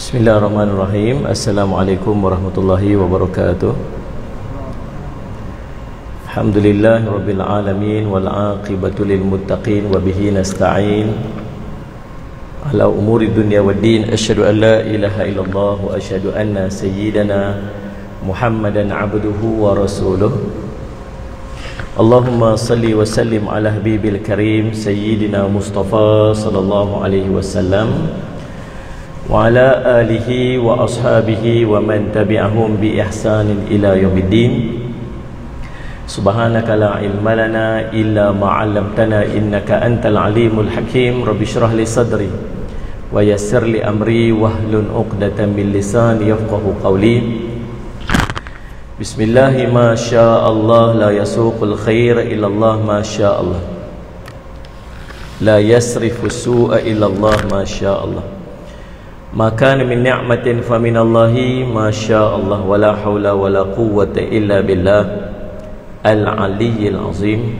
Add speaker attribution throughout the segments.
Speaker 1: Bismillahirrahmanirrahim. Assalamualaikum warahmatullahi wabarakatuh. Alhamdulillah rabbil alamin wal aqibatu lil muttaqin wa bihi nasta'in ala umuri dunya waddin. Asyhadu an la ilaha illallah wa asyhadu anna sayyidana Muhammadan abduhu wa rasuluh. Allahumma salli wa sallim ala habibil karim sayyidina Mustafa sallallahu alaihi wasallam wa ala alihi wa ashabihi wa man tabi'ahum bi ihsanin ila yaumiddin. Subhanaka la ilma lana illa ma 'allamtana innaka antal alimul hakim. Rabbi shrah li sadri wa yassir li amri wahlul 'uqdatam min lisani yafqahu qawli. Bismillah ma syaa Allah la yasuqul khair illa Allah ma syaa Allah. La yasrifu su'a illa Allah ma syaa Allah. Ma kana min ni'matin fa min Allahi ma syaa Allah wa la haula wa la quwwata illa billah al-aliyyil azim.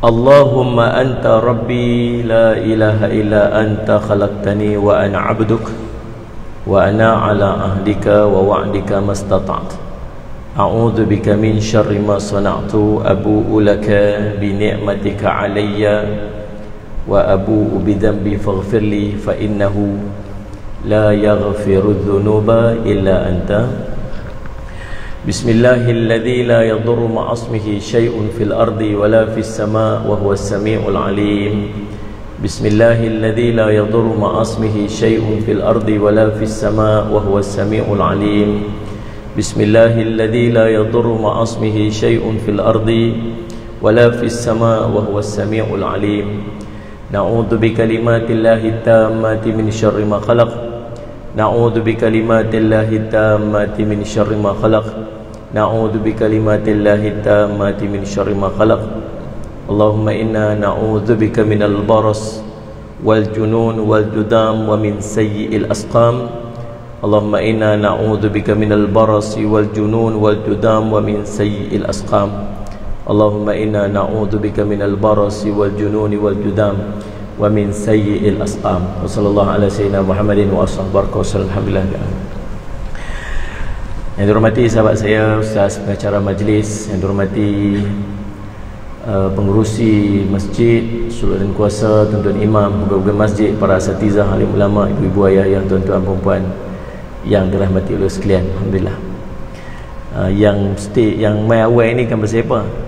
Speaker 1: Allahumma anta rabbi la ilaha illa anta khalaqtani wa ana 'abduk wa ana 'ala ahdika wa wa'dika mastata'tu. A'udzu bika min syarri ma sana'tu abu'u laka bi ni'matika 'alayya wa abu'u bidhanbi faghfirli fa innahu la yaghfiru dhunuba illa anta. Bismillahilladzi la yadurru ma'a ismihi syai'un fil ardi wa la fis sama' wa huwas sami'ul 'alim. Bismillahilladzi la yadurru ma'a ismihi syai'un fil ardi wa la fis sama' wa huwas sami'ul 'alim. Bismillahilladzi la yadurru ma'a ismihi syai'un fil ardi wa la fis sama' wa huwas sami'ul 'alim. Na'udzu bikalimatillahi tammati min syarri ma khalaq. Na'udzu bikalimatillahi tammati min syarri ma khalaq. Na'udzu bikalimatillahi tammati min syarri ma khalaq. Allahumma inna na'udzu bika minal baras wal junun wal judam wa min sayyi'il asqam. Allahumma inna na'udzu bika minal barasi wal junun wal judam wa min sayyi'il asqam. Allahumma inna na'udzu bika minal barasi wal jununi wal judam wa min sayyi'il asqam. Wa sallallahu ala sayyidina Muhammadin wa ashabihi wasallam. Alhamdulillah. Yang dihormati sahabat saya, ustaz pengacara majlis, yang dihormati pengurusi masjid, seluruh dan kuasa, tuan-tuan imam, pegawai masjid, para asatizah, alim ulama, ibu-ibu, ayah, tuan-tuan perempuan yang dirahmati oleh sekalian. Alhamdulillah. Yang mai awal ni kan pasal apa?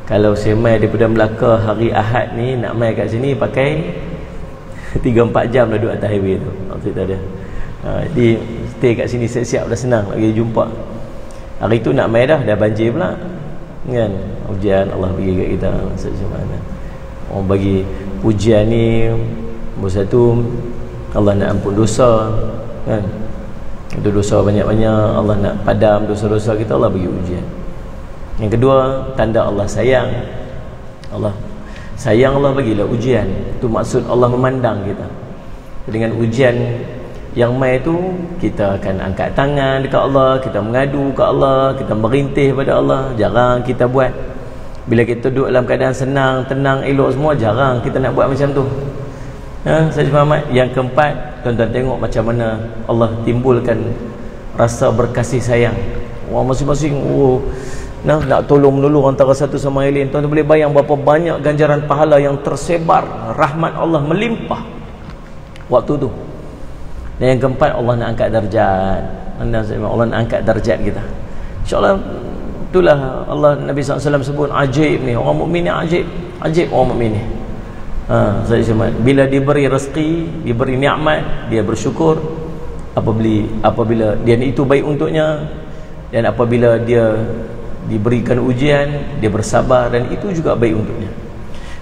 Speaker 1: Kalau saya mai daripada Melaka hari Ahad ni, nak mai kat sini pakai 3-4 jam dah duduk atas highway tu. Maksud tak ada. Jadi stay kat sini siap-siap dah senang nak pergi jumpa. Hari tu nak mai dah banjir pula. Kan? Ujian Allah bagi kat kita. Macam mana? Orang bagi ujian ni, nombor satu, Allah nak ampun dosa. Kan? Itu dosa banyak-banyak, Allah nak padam dosa-dosa kita, Allah bagi ujian. Yang kedua, tanda Allah sayang. Allah sayang, Allah bagilah ujian. Itu maksud Allah memandang kita. Dengan ujian yang mai tu, kita akan angkat tangan dekat Allah, kita mengadu ke Allah, kita merintih pada Allah. Jarang kita buat. Bila kita duduk dalam keadaan senang, tenang, elok semua, jarang kita nak buat macam tu. Saya faham. Yang keempat, tuan-tuan tengok macam mana Allah timbulkan rasa berkasih sayang. Orang masing-masing nak tolong menolong antara satu sama lain. Tuan-tuan boleh bayang berapa banyak ganjaran pahala yang tersebar, rahmat Allah melimpah waktu tu. Dan yang keempat, Allah nak angkat darjat. Allah nak angkat darjat kita. InsyaAllah itulah Allah, Nabi SAW sebut ajaib ni. Orang mukmin ni ajaib. Ajaib orang mukmin ni. Saya cuma bila diberi rezeki, diberi nikmat, dia bersyukur. Apabila dia itu baik untuknya, dan apabila dia diberikan ujian, dia bersabar, dan itu juga baik untuknya.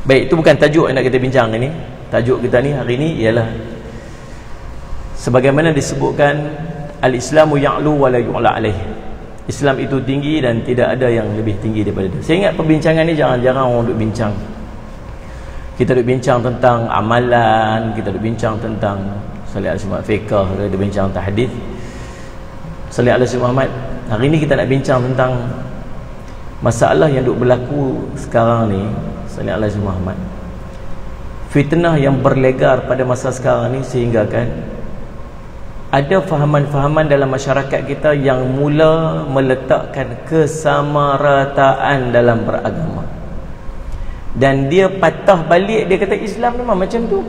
Speaker 1: Baik, itu bukan tajuk yang nak kita bincang ini. Tajuk kita ni hari ini ialah sebagaimana disebutkan, al-Islamu ya'lu wa la yu'la alaih. Islam itu tinggi dan tidak ada yang lebih tinggi daripada dia. Saya ingat perbincangan ni jarang-jarang orang duk bincang. Kita duk bincang tentang amalan, kita duk bincang tentang salih alaihi Muhammad, fiqh, kita duk bincang tentang hadis. Salih alaihi Muhammad. Hari ni kita nak bincang tentang masalah yang duk berlaku sekarang ni. Salih alaihi Muhammad. Fitnah yang berlegar pada masa sekarang ni sehingga kan ada fahaman-fahaman dalam masyarakat kita yang mula meletakkan kesamarataan dalam beragama, dan dia patah balik, dia kata Islam memang macam tu.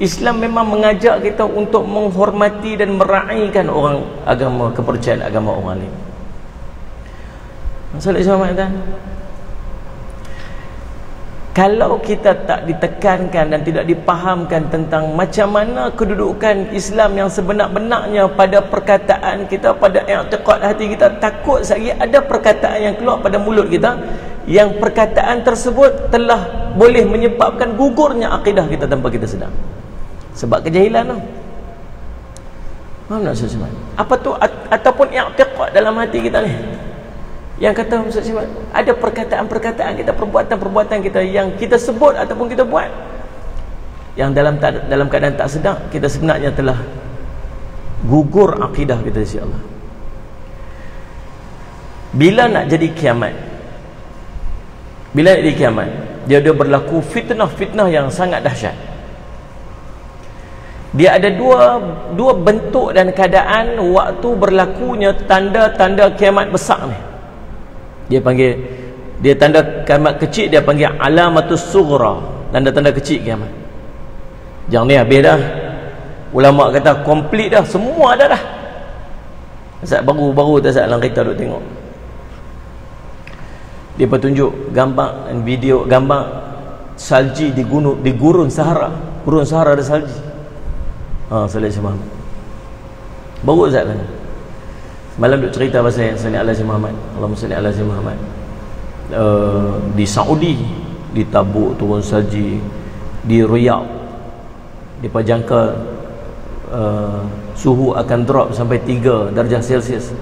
Speaker 1: Islam memang mengajak kita untuk menghormati dan meraihkan orang agama, kepercayaan agama orang lain. Masalah Islam kan? Kalau kita tak ditekankan dan tidak dipahamkan tentang macam mana kedudukan Islam yang sebenar-benarnya pada perkataan kita, pada i'tiqad hati kita, takut sekali ada perkataan yang keluar pada mulut kita yang perkataan tersebut telah boleh menyebabkan gugurnya akidah kita tanpa kita sedar. Sebab kejahilan tu. Faham tak Ustaz Simat? Apa tu? Ataupun i'tiqad dalam hati kita ni, yang kata Ustaz Simat, ada perkataan-perkataan kita, perbuatan-perbuatan kita yang kita sebut ataupun kita buat, yang dalam keadaan tak sedar kita sebenarnya telah gugur akidah kita di sisi Allah. Bila nak jadi kiamat, bila nak jadi kiamat, dia berlaku fitnah-fitnah yang sangat dahsyat. Dia ada dua bentuk dan keadaan waktu berlakunya tanda-tanda kiamat besar ni. Dia tanda kiamat kecil dia panggil alamatus sughra, tanda-tanda kecil kiamat. Jangan ni habis dah. Ulama kata komplit dah, semua dah. Saat baru tak saat dalam kereta duk tengok. Dia tunjuk gambar dan video gambar salji di gurun Sahara. Gurun Sahara ada salji. Salih Muhammad. Baru saat kan. Semalam duk cerita pasal Salih Alaihi Muhammad. Allahumma salli ala Sayyidina Muhammad. Di Saudi, di Tabuk turun salji, di Riyadh depa jangka suhu akan drop sampai 3 darjah Celsius.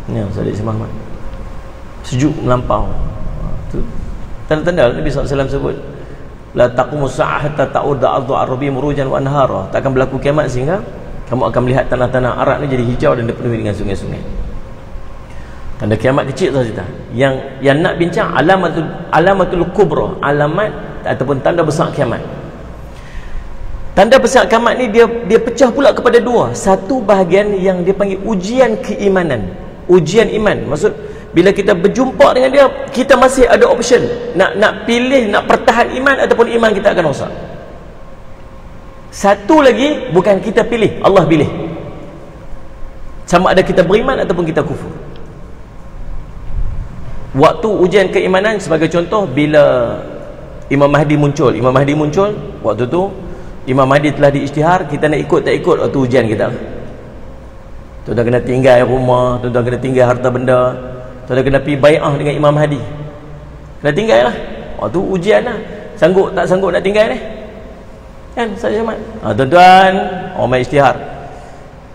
Speaker 1: Ya, Salih Muhammad. Sejuk melampau. Tu tanda-tanda Nabi SAW sebut, la taqumu sa'ah hatta ta'udda ardu arabi murujan wa anhara. Takkan berlaku kiamat sehingga kamu akan melihat tanah-tanah Arab ni jadi hijau dan dipenuhi dengan sungai-sungai. Tanda kiamat kecil sahaja. Yang nak bincang alamatul kubra, alamat ataupun tanda besar kiamat. Tanda besar kiamat ni dia pecah pula kepada dua. Satu bahagian yang dia panggil ujian keimanan, ujian iman. Maksud bila kita berjumpa dengan dia, kita masih ada option nak pilih, nak pertahan iman ataupun iman kita akan rosak. Satu lagi bukan kita pilih, Allah pilih. Sama ada kita beriman ataupun kita kufur. Waktu ujian keimanan sebagai contoh, bila Imam Mahdi muncul, waktu tu Imam Mahdi telah diisytihar, kita nak ikut tak ikut waktu ujian kita. Tuan-tuan kena tinggal rumah, tuan-tuan kena tinggal harta benda, tuan-tuan kena pergi bai'ah dengan Imam Mahdi. Kena tinggal lah. Waktu ujian lah. Sanggup tak sanggup nak tinggal ni? Kan Ustaz Syamad? Tuan-tuan, orang isytihar,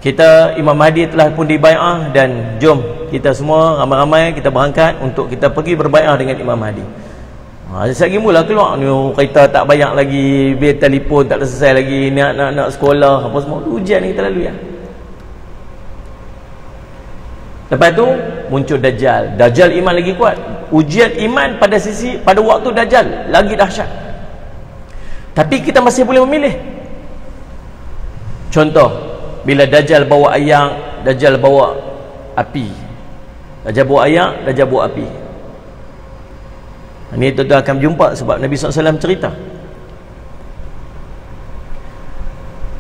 Speaker 1: kita Imam Mahdi telah pun dibai'ah, dan jom kita semua ramai-ramai kita berangkat untuk kita pergi berbai'ah dengan Imam Mahdi. Sekejap lagi mula keluar ni, kereta tak banyak lagi, bil telefon tak selesai lagi, nak sekolah apa semua. Ujian ni kita lalui lah. Lepas tu muncul Dajjal. Dajjal iman lagi kuat. Ujian iman pada waktu Dajjal lagi dahsyat. Tapi kita masih boleh memilih. Contoh, bila Dajjal bawa ayak, Dajjal bawa api. Dajjal bawa ayak, Dajjal bawa api. Ini tuan-tuan akan jumpa sebab Nabi SAW cerita.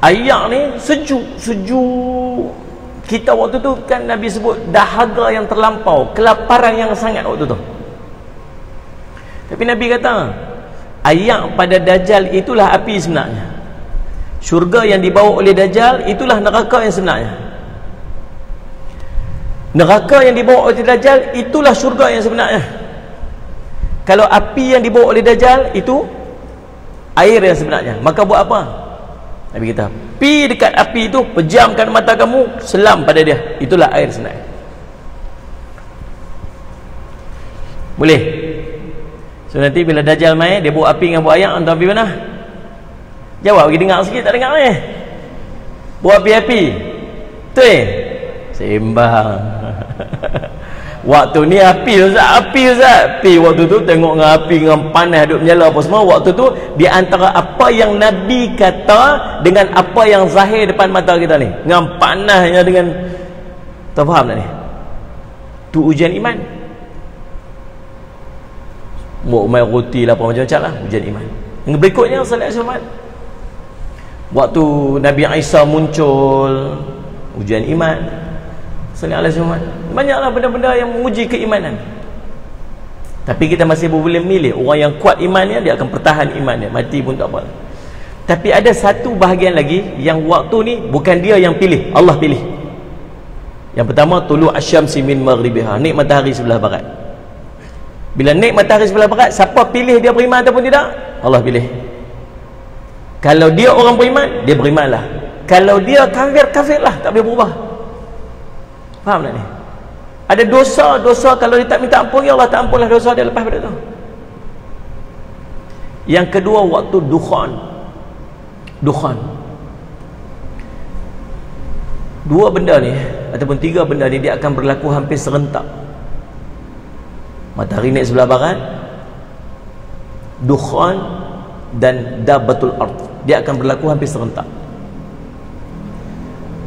Speaker 1: Ayak ni sejuk. Kita waktu tu kan Nabi sebut dahaga yang terlampau, kelaparan yang sangat waktu tu. Tapi Nabi kata ayak pada Dajjal itulah api sebenarnya. Syurga yang dibawa oleh Dajjal itulah neraka yang sebenarnya. Neraka yang dibawa oleh Dajjal itulah syurga yang sebenarnya. Kalau api yang dibawa oleh Dajjal itu air yang sebenarnya, maka buat apa? Nabi kata, pi dekat api itu, pejamkan mata kamu, selam pada dia, itulah air sebenarnya. Boleh? So nanti bila Dajjal main, dia bawa api dengan bawa ayak, entah pergi mana? Jawab, pergi dengar sikit, tak dengar ni. Bawa api-api. Betul? Sembang. Waktu ni api Ustaz. Api waktu tu tengok dengan api dengan panas duk menyala apa semua. Waktu tu di antara apa yang Nabi kata dengan apa yang zahir depan mata kita ni, dengan panasnya, dengan, tak faham tak ni? Tu ujian iman. Mau main roti lah apa macam-macam lah, ujian iman. Yang berikutnya sallallahu alaihi wasallam, waktu Nabi Isa muncul, ujian iman. Sallallahu alaihi wasallam, banyaklah benda-benda yang menguji keimanan. Tapi kita masih boleh milih. Orang yang kuat imannya, dia akan pertahan imannya, mati pun tak apa. Tapi ada satu bahagian lagi yang waktu ni bukan dia yang pilih, Allah pilih. Yang pertama, tulu asyamsi min maghribiha, naik matahari sebelah barat. Bila naik matahari sebelah barat, siapa pilih dia beriman ataupun tidak? Allah pilih. Kalau dia orang beriman, dia berimanlah. Kalau dia kafir, kafirlah, tak boleh berubah. Faham tak ni? Ada dosa kalau dia tak minta ampun, ya Allah tak ampunlah dosa dia lepas pada tu. Yang kedua, waktu dukhan. Dua benda ni ataupun tiga benda ni dia akan berlaku hampir serentak. Matahari naik sebelah barat, dukhan, dan dabatul ard. Dia akan berlaku hampir serentak.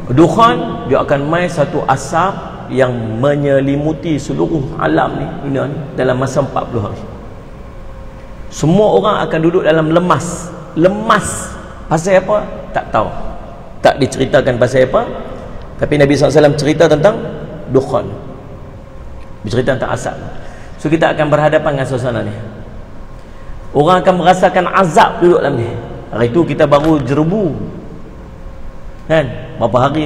Speaker 1: Dukhan, dia akan main satu asap yang menyelimuti seluruh alam ni, dunia ni, dalam masa 40 hari. Semua orang akan duduk dalam lemas. Pasal apa? Tak tahu. Tak diceritakan pasal apa. Tapi Nabi SAW cerita tentang dukhan, bercerita tentang asap. So kita akan berhadapan dengan suasana ni. Orang akan merasakan azab duduk dalam ni. Hari tu kita baru jerebu, kan? Berapa hari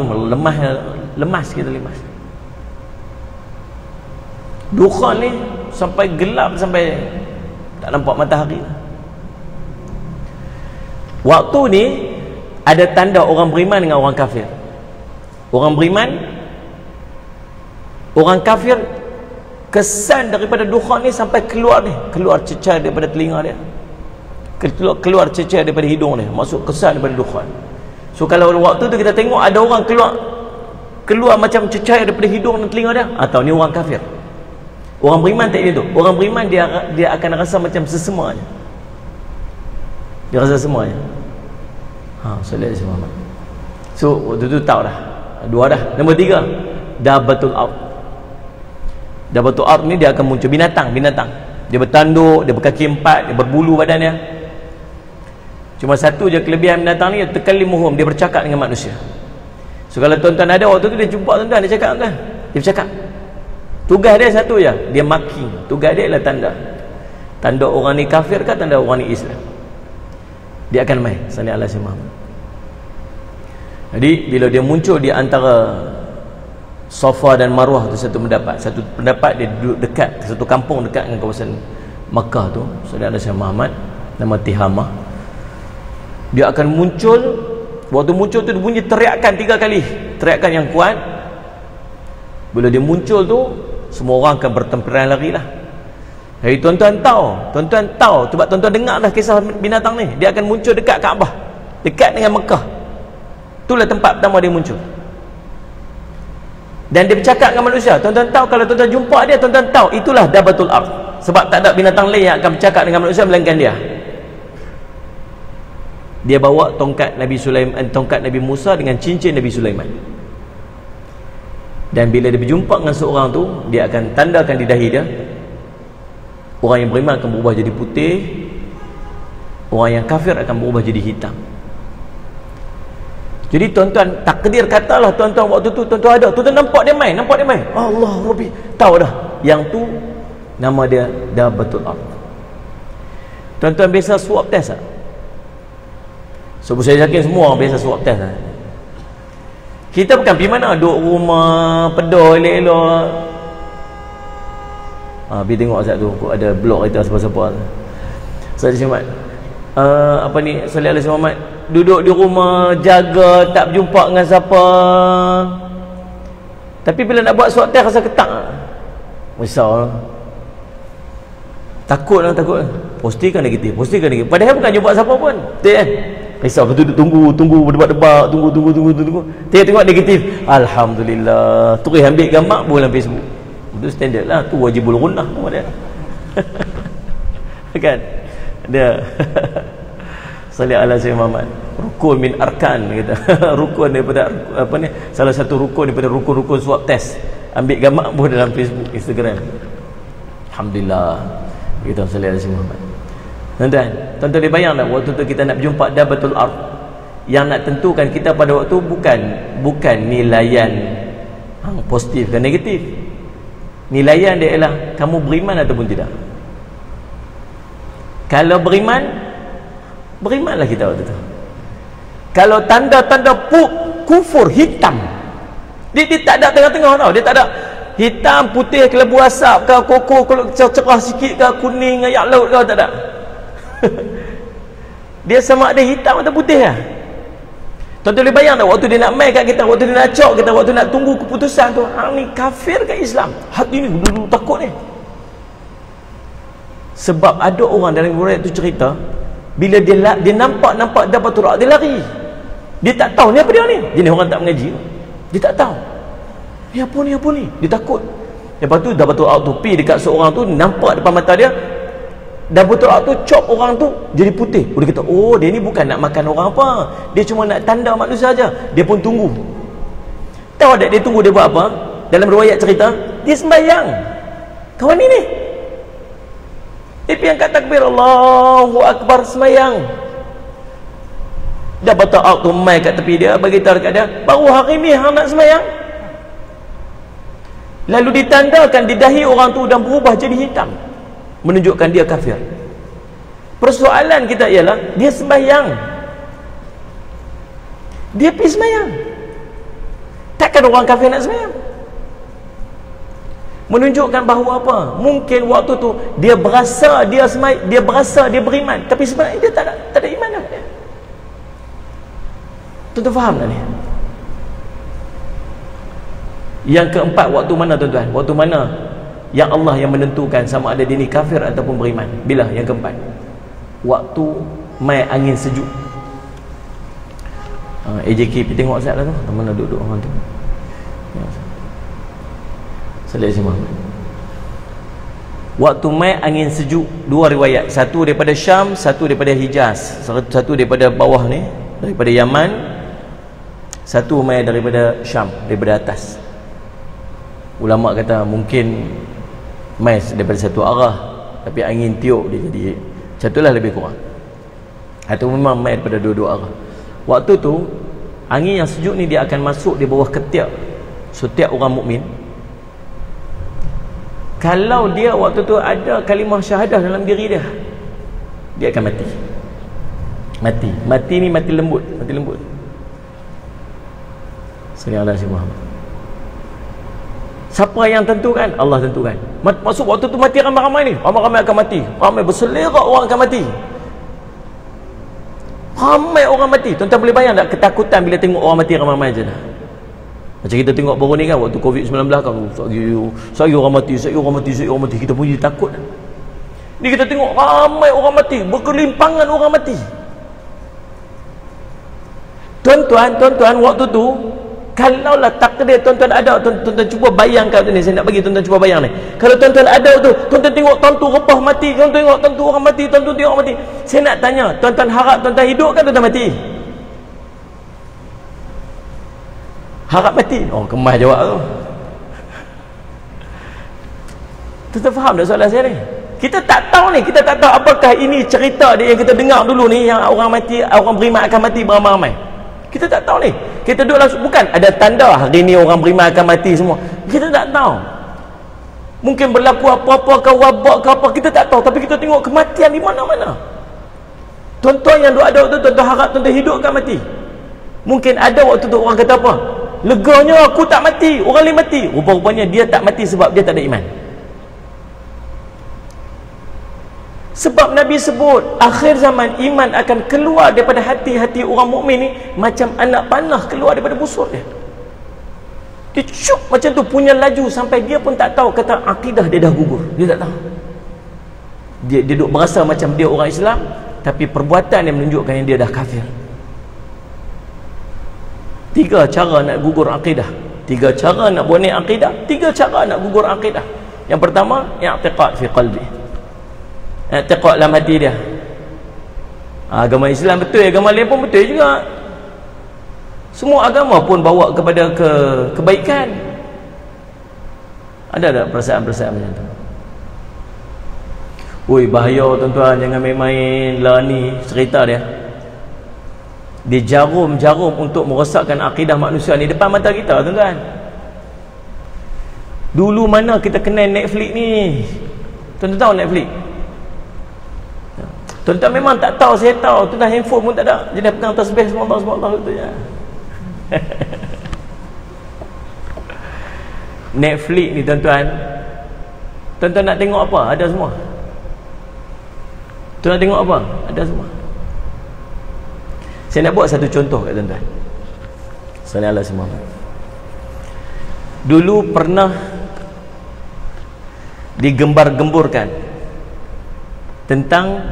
Speaker 1: lemas kita lemas. Dukhan ni sampai gelap, sampai tak nampak matahari. Waktu ni ada tanda orang beriman dengan orang kafir. Orang beriman, orang kafir, kesan daripada dukhan ni sampai keluar cecar daripada telinga dia, keluar cecar daripada hidung dia, masuk kesan daripada dukhan. So kalau waktu tu kita tengok ada orang keluar macam cecair daripada hidung dan telinga dia, atau ni orang kafir. Orang beriman tak itu. Orang beriman dia akan rasa macam sesemanya. Dia rasa semuanya. Sallallahu alaihi wasallam. So waktu tu tahu dah. Dua dah. Nombor tiga, dabatul ard. Dabatul ard ni dia akan muncul binatang. Dia bertanduk, dia berkaki empat, dia berbulu badannya. Cuma satu je kelebihan binatang ni, takallimuhum, dia bercakap dengan manusia. So kalau tuan-tuan ada waktu tu, dia jumpa tuan-tuan, dia cakap tuan. Dia bercakap. Tugas dia satu je, dia marking. Tugas dia adalah tanda. Tanda orang ni kafir ke tanda orang ni Islam. Dia akan main. Sallallahu alaihi wasallam. Jadi bila dia muncul di antara Safa dan Marwah tu, satu pendapat dia duduk dekat satu kampung dekat dengan kawasan Makkah tu. Sallallahu alaihi wasallam Muhammad, nama Tihamah. Dia akan muncul. Waktu muncul tu dia bunyi teriakan 3 kali, teriakan yang kuat. Bila dia muncul tu, semua orang akan bertemperan lari lah. Jadi tuan-tuan tahu sebab tuan-tuan dengar dah kisah binatang ni. Dia akan muncul dekat Kaabah, dekat dengan Mekah. Itulah tempat pertama dia muncul. Dan dia bercakap dengan manusia. Tuan-tuan tahu, kalau tuan-tuan jumpa dia, tuan-tuan tahu itulah dabatul ard. Sebab tak ada binatang lain yang akan bercakap dengan manusia melainkan dia. Dia bawa tongkat Nabi Musa dengan cincin Nabi Sulaiman. Dan bila dia berjumpa dengan seorang tu, dia akan tandakan di dahi dia. Orang yang beriman akan berubah jadi putih, orang yang kafir akan berubah jadi hitam. Jadi tuan-tuan, takdir katalah tuan-tuan waktu tu tuan-tuan ada, tuan-tuan nampak dia main. Allah Rabbi, tahu dah, yang tu nama dia dabatul ard. Tuan-tuan biasa swab test tak? So saya yakin semua orang biasa swab test lah. Kita bukan pergi mana, duduk rumah pedah elok-elok. Pergi tengok saat tu ada blog kita siapa-siapa. Saya Muhammad apa ni, Sallallahu alaihi wasallam, duduk di rumah jaga, tak berjumpa dengan siapa. Tapi bila nak buat swab test rasa ketak. Risau. Takut. Pastikan negatif. Padahal bukan jumpa siapa pun. Betul kan? Risau, betul tunggu berdebat-debat, tunggu. Tengok negatif. Alhamdulillah. Terus ambil gambar, buat dalam Facebook. Itu standard lah, tu wajibul gunnah dia. Kan dia salih ala sayyidina Muhammad, rukun min arkan kata. Rukun daripada apa ni, salah satu rukun daripada rukun-rukun swab test. Ambil gambar pun dalam Facebook, Instagram. Alhamdulillah kita salih ala sayyidina Muhammad. Tuan-tuan dia bayang tak waktu tu kita nak berjumpa dabatul ard, yang nak tentukan kita pada waktu bukan nilaian positif dan negatif. Nilaian dia ialah kamu beriman ataupun tidak. Kalau berimanlah kita waktu tu. Kalau tanda-tanda kufur hitam, dia tak ada tengah-tengah tau. Dia tak ada hitam, putih, kelebu asap ke, koko cerah sikit ke, kuning, ayak laut ke, tak ada. Dia sama ada hitam atau putih lah. Tuan-tuan boleh bayang tak waktu dia nak main kat kita, waktu dia nak cok kita, waktu nak tunggu keputusan tu, ni kafir ke Islam? Hati ni dulu takut ni. Sebab ada orang dalam riwayat tu cerita, bila dia nampak dapat turak, dia lari. Dia tak tahu ni apa dia ni. Dia ni orang tak mengaji. Dia tak tahu. Ni apa ni? Dia takut. Lepas tu dapat turak tu pi dekat seorang tu, nampak depan mata dia, dapat turak tu cop orang tu jadi putih. Dia kata, oh dia ni bukan nak makan orang apa. Dia cuma nak tanda manusia saja. Dia pun tunggu. Tahu tak dia tunggu dia buat apa? Dalam riwayat cerita, dia sembahyang. Kawan ni dia angkat takbir, Allahu Akbar, semayang. Dah batal out tu mai kat tepi dia, bagi tahu dekat dia, baru hari ni hang nak semayang. Lalu ditandakan di dahi orang tu dan berubah jadi hitam, menunjukkan dia kafir. Persoalan kita ialah dia semayang, dia pergi semayang. Takkan orang kafir nak semayang? Menunjukkan bahawa apa? Mungkin waktu tu dia berasa dia beriman, tapi sebenarnya dia tak ada iman dah. Tuan-tuan faham tak ni? Yang keempat, waktu mana tuan-tuan? Waktu mana yang Allah yang menentukan sama ada dia ni kafir ataupun beriman? Bila? Yang keempat, waktu mai angin sejuk. AJK pergi tengok Ustaz lah tu, mana duduk orang tu. Salih semua. Waktu mai angin sejuk, dua riwayat, satu daripada Syam, satu daripada Hijaz, satu daripada bawah ni, daripada Yaman, satu mai daripada Syam, daripada atas. Ulama kata mungkin mai daripada satu arah, tapi angin tiup dia jadi satulah lebih kurang, atau memang mai daripada dua-dua arah. Waktu tu angin yang sejuk ni dia akan masuk di bawah ketiak setiap orang mukmin. Kalau dia waktu tu ada kalimah syahadah dalam diri dia, dia akan mati ni mati lembut. Sallallahu alaihi wasallam. Siapa yang tentukan? Allah tentukan. Maksud waktu tu mati ramai-ramai ni, ramai-ramai akan mati, ramai berselerak orang akan mati, ramai orang mati. Tuan-tuan boleh bayang tak ketakutan bila tengok orang mati ramai-ramai je dah. Macam kita tengok baru ni kan, waktu COVID-19 kan, saya orang mati, kita pun jadi takut. Ni kita tengok ramai orang mati, berkelimpangan orang mati. Tuan-tuan, waktu tu kalaulah takdir tuan-tuan ada, tuan-tuan cuba bayangkan tu ni, saya nak bagi tuan-tuan cuba bayang ni. Kalau tuan-tuan ada tu, tuan-tuan tengok tuan-tu rebah mati, tuan-tuan tengok tuan-tu orang mati, tuan-tu tengok mati. Saya nak tanya, tuan-tuan harap tuan-tuan hidup kan tuan-tuan mati? Harap mati? Oh, kemas jawab tu. Tuan-tuan faham tak soalan saya ni? Kita tak tahu ni, kita tak tahu apakah ini cerita dia yang kita dengar dulu ni, yang orang mati, orang beriman akan mati beramai-ramai. Kita tak tahu ni. Kita duduk langsung, bukan ada tanda hari ni orang beriman akan mati semua. Kita tak tahu. Mungkin berlaku apa-apa ke wabak ke apa, kita tak tahu, tapi kita tengok kematian di mana-mana. Tuan-tuan yang ada waktu tu, tuan-tuan harap tuan-tuan hidup kan mati? Mungkin ada waktu tu orang kata apa? Leganya aku tak mati, orang lain mati. Rupa-rupanya dia tak mati sebab dia tak ada iman. Sebab Nabi sebut akhir zaman iman akan keluar daripada hati-hati orang mukmin ni macam anak panah keluar daripada busuk dia. Dia cuk macam tu, punya laju sampai dia pun tak tahu, kata akidah dia dah gugur. Dia tak tahu. Dia duduk berasa macam dia orang Islam, tapi perbuatan yang menunjukkan yang dia dah kafir. Tiga cara nak gugur akidah, 3 cara nak bonek akidah, 3 cara nak gugur akidah. Yang pertama, i'tiqad fi qalbi, i'tiqad dalam hati dia. Agama Islam betul, agama lain pun betul juga. Semua agama pun bawa kepada kebaikan. Ada tak perasaan-perasaan macam tu? Oi, bahaya tuan-tuan, jangan main-main lah ni cerita dia. Dia jarum-jarum untuk merosakkan akidah manusia ni depan mata kita, tuan-tuan. Dulu mana kita kenal Netflix ni? Tuan-tuan tahu Netflix? Tuan-tuan memang tak tahu, saya tahu. Tuan-tuan handphone pun tak ada. Jadi pegang tasbih semua tu je. Netflix ni tuan-tuan, tuan-tuan nak tengok apa? Ada semua. Tuan nak tengok apa? Ada semua. Saya nak buat satu contoh kat tuan-tuan. Sallallahu alaihi wasallam. Dulu pernah digembar-gemburkan tentang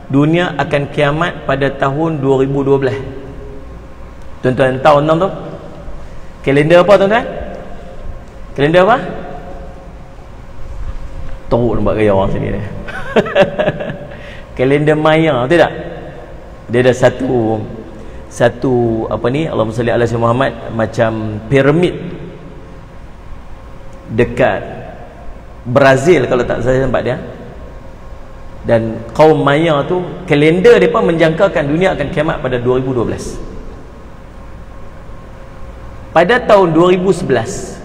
Speaker 1: dunia akan kiamat pada tahun 2012. Tuan-tuan tahu enam tu? Kalender apa tuan-tuan? Kalender apa? Teruk nampak gaya orang sini ni. Kalender Maya, betul tak? Dia ada satu apa ni, Allahumma salli ala sayyidina Muhammad, macam piramid dekat Brazil kalau tak salah tempat dia. Dan kaum Maya tu, kalender mereka menjangkakan dunia akan kiamat pada 2012. Pada tahun 2011,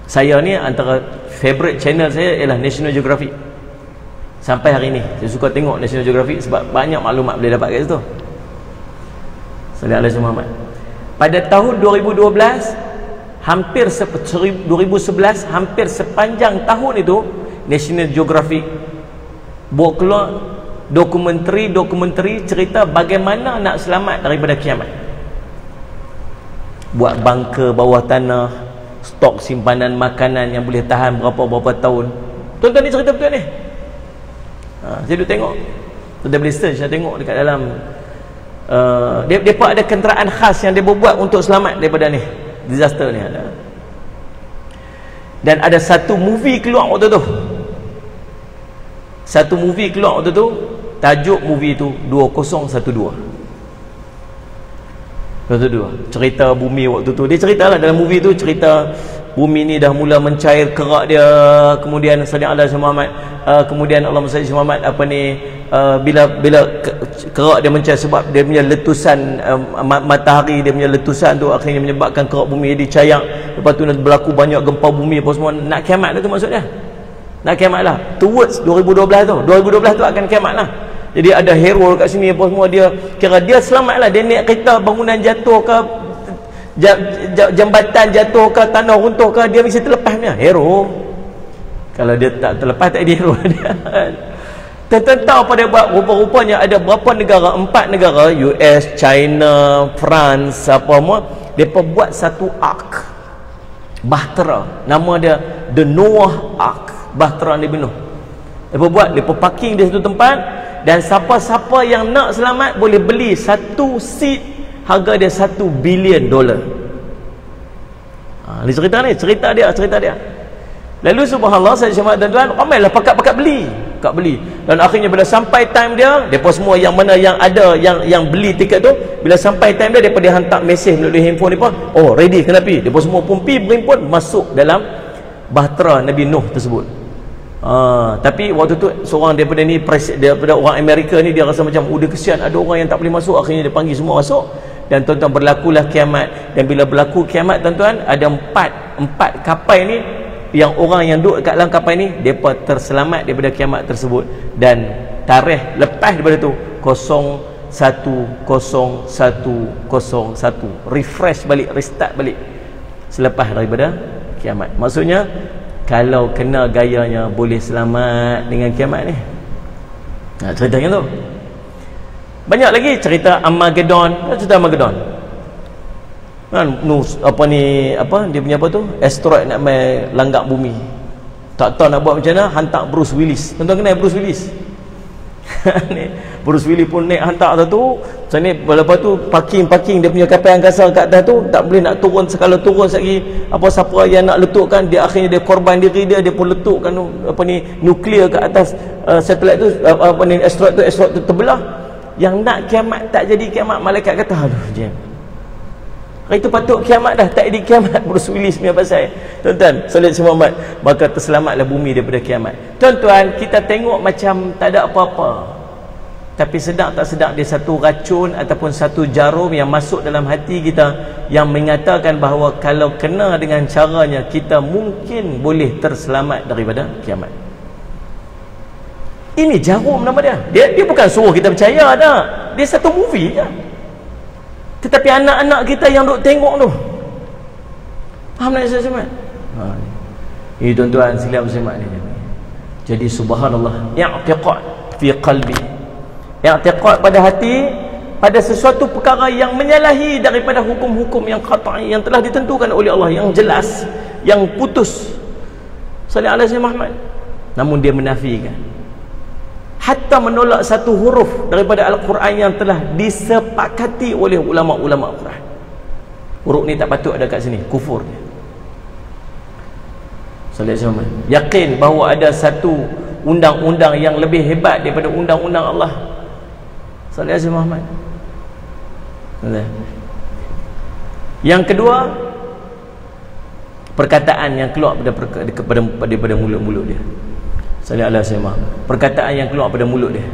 Speaker 1: saya ni antara favorite channel saya ialah National Geographic. Sampai hari ni saya suka tengok National Geographic sebab banyak maklumat boleh dapat kat situ. Sallallahu alaihi wasallam. Pada tahun 2012, hampir 2011, hampir sepanjang tahun itu National Geographic buat keluar dokumentari cerita bagaimana nak selamat daripada kiamat. Buat bunker bawah tanah, stok simpanan makanan yang boleh tahan berapa tahun. Tuan-tuan ni cerita betul ni. Saya duduk tengok. Tuan-tuan boleh search, saya tengok dekat dalam mereka ada kenderaan khas yang dia buat untuk selamat daripada ni disaster ni ada. Dan ada satu movie keluar waktu tu. Satu movie keluar waktu tu, tajuk movie tu 2012. Cerita bumi waktu tu. Dia ceritalah dalam movie tu, cerita bumi ni dah mula mencair kerak dia, kemudian sallallahu alaihi Muhammad, kemudian Allahumma salli Muhammad apa ni, bila kerak dia mencair sebab dia punya letusan matahari, dia punya letusan tu akhirnya menyebabkan kerak bumi jadi cayak. Lepas tu berlaku banyak gempa bumi apa semua. Nak kiamat tu maksudnya. Nak kiamat lah. Towards 2012 tu. 2012 tu akan kiamat lah. Jadi ada hero kat sini apa semua, dia kira dia selamat lah. Dia naik kereta, bangunan jatuh ke, jambatan jatuh ke, tanah runtuh ke, dia mesti terlepas punya. Hero. Kalau dia tak terlepas, tak ada hero dia. Tuan-tuan tahu apa dia buat? Rupa-rupanya ada berapa negara? 4 negara, US, China, France, apa semua. Mereka buat satu ark bahtera. Nama dia The Noah Ark. Bahtera Nabi Nuh. Mereka buat, mereka parking di satu tempat, dan siapa-siapa yang nak selamat boleh beli satu seat, harga dia $1 billion. Ini cerita dia. Lalu subhanallah, saya cakap tuan-tuan, ramailah pakat beli. Dan akhirnya bila sampai time dia, depa semua yang mana yang ada yang beli tiket tu, bila sampai time dia, depa dia hantar mesej melalui handphone depa, oh ready kena pi. Depa semua pun pi berimpun masuk dalam bahtera Nabi Nuh tersebut. Tapi waktu tu seorang daripada orang Amerika ni, dia rasa macam udah kesian ada orang yang tak boleh masuk, akhirnya dia panggil semua masuk. Dan tuan-tuan, berlakulah kiamat. Dan bila berlaku kiamat tuan-tuan, ada empat kapal ni, yang orang yang duduk kat dalam kapal ni, mereka terselamat daripada kiamat tersebut. Dan tarikh lepas daripada tu 010101, refresh balik, restart balik selepas daripada kiamat. Maksudnya kalau kena gayanya boleh selamat dengan kiamat ni. Ceritanya tu banyak lagi. Cerita Armageddon, kan dia punya apa tu, asteroid nak mai langgar bumi, tak tahu nak buat macam mana, hantar Bruce Willis. Tuan-tuan kenal Bruce Willis? Ni Bruce Willis pun naik hantar tu. Macam ni, lepas tu parking dia punya kapal angkasa kat atas tu, tak boleh nak turun. Sekali turun lagi, siapa yang nak letukkan, dia akhirnya dia korban diri dia pun letukkan nuklear kat atas satelit tu, asteroid tu terbelah. Yang nak kiamat tak jadi kiamat, malaikat kata aduh jam, itu patut kiamat dah, tak jadi kiamat. Bruce Willis punya pasal, tuan-tuan solat Muhammad, maka terselamatlah bumi daripada kiamat. Tuan-tuan, kita tengok macam tak ada apa-apa, tapi sedar tak sedar dia satu racun ataupun satu jarum yang masuk dalam hati kita, yang mengatakan bahawa kalau kena dengan caranya, kita mungkin boleh terselamat daripada kiamat. Ini jarum nama dia. Dia bukan suruh kita percaya dah, dia satu movie je. Tetapi anak-anak kita yang duk tengok tu, faham tak saya semat? Ini tuan-tuan silap semat ni. Jadi subhanallah, i'tiqad fi qalbi, i'tiqad pada hati, pada sesuatu perkara yang menyalahi daripada hukum-hukum yang qat'i, yang telah ditentukan oleh Allah, yang jelas, yang putus. Sallallahu alaihi Muhammad. Namun dia menafikan, hatta menolak satu huruf daripada Al-Quran yang telah disepakati oleh ulama-ulama Al-Quran. Huruf ni tak patut ada kat sini, kufur dia. Sallallahu alaihi. Yakin bahawa ada satu undang-undang yang lebih hebat daripada undang-undang Allah. Sallallahu alaihi Muhammad. Yang kedua, perkataan yang keluar daripada mulut-mulut dia. Sallallahu alaihi wasallam. Perkataan yang keluar pada mulut dia,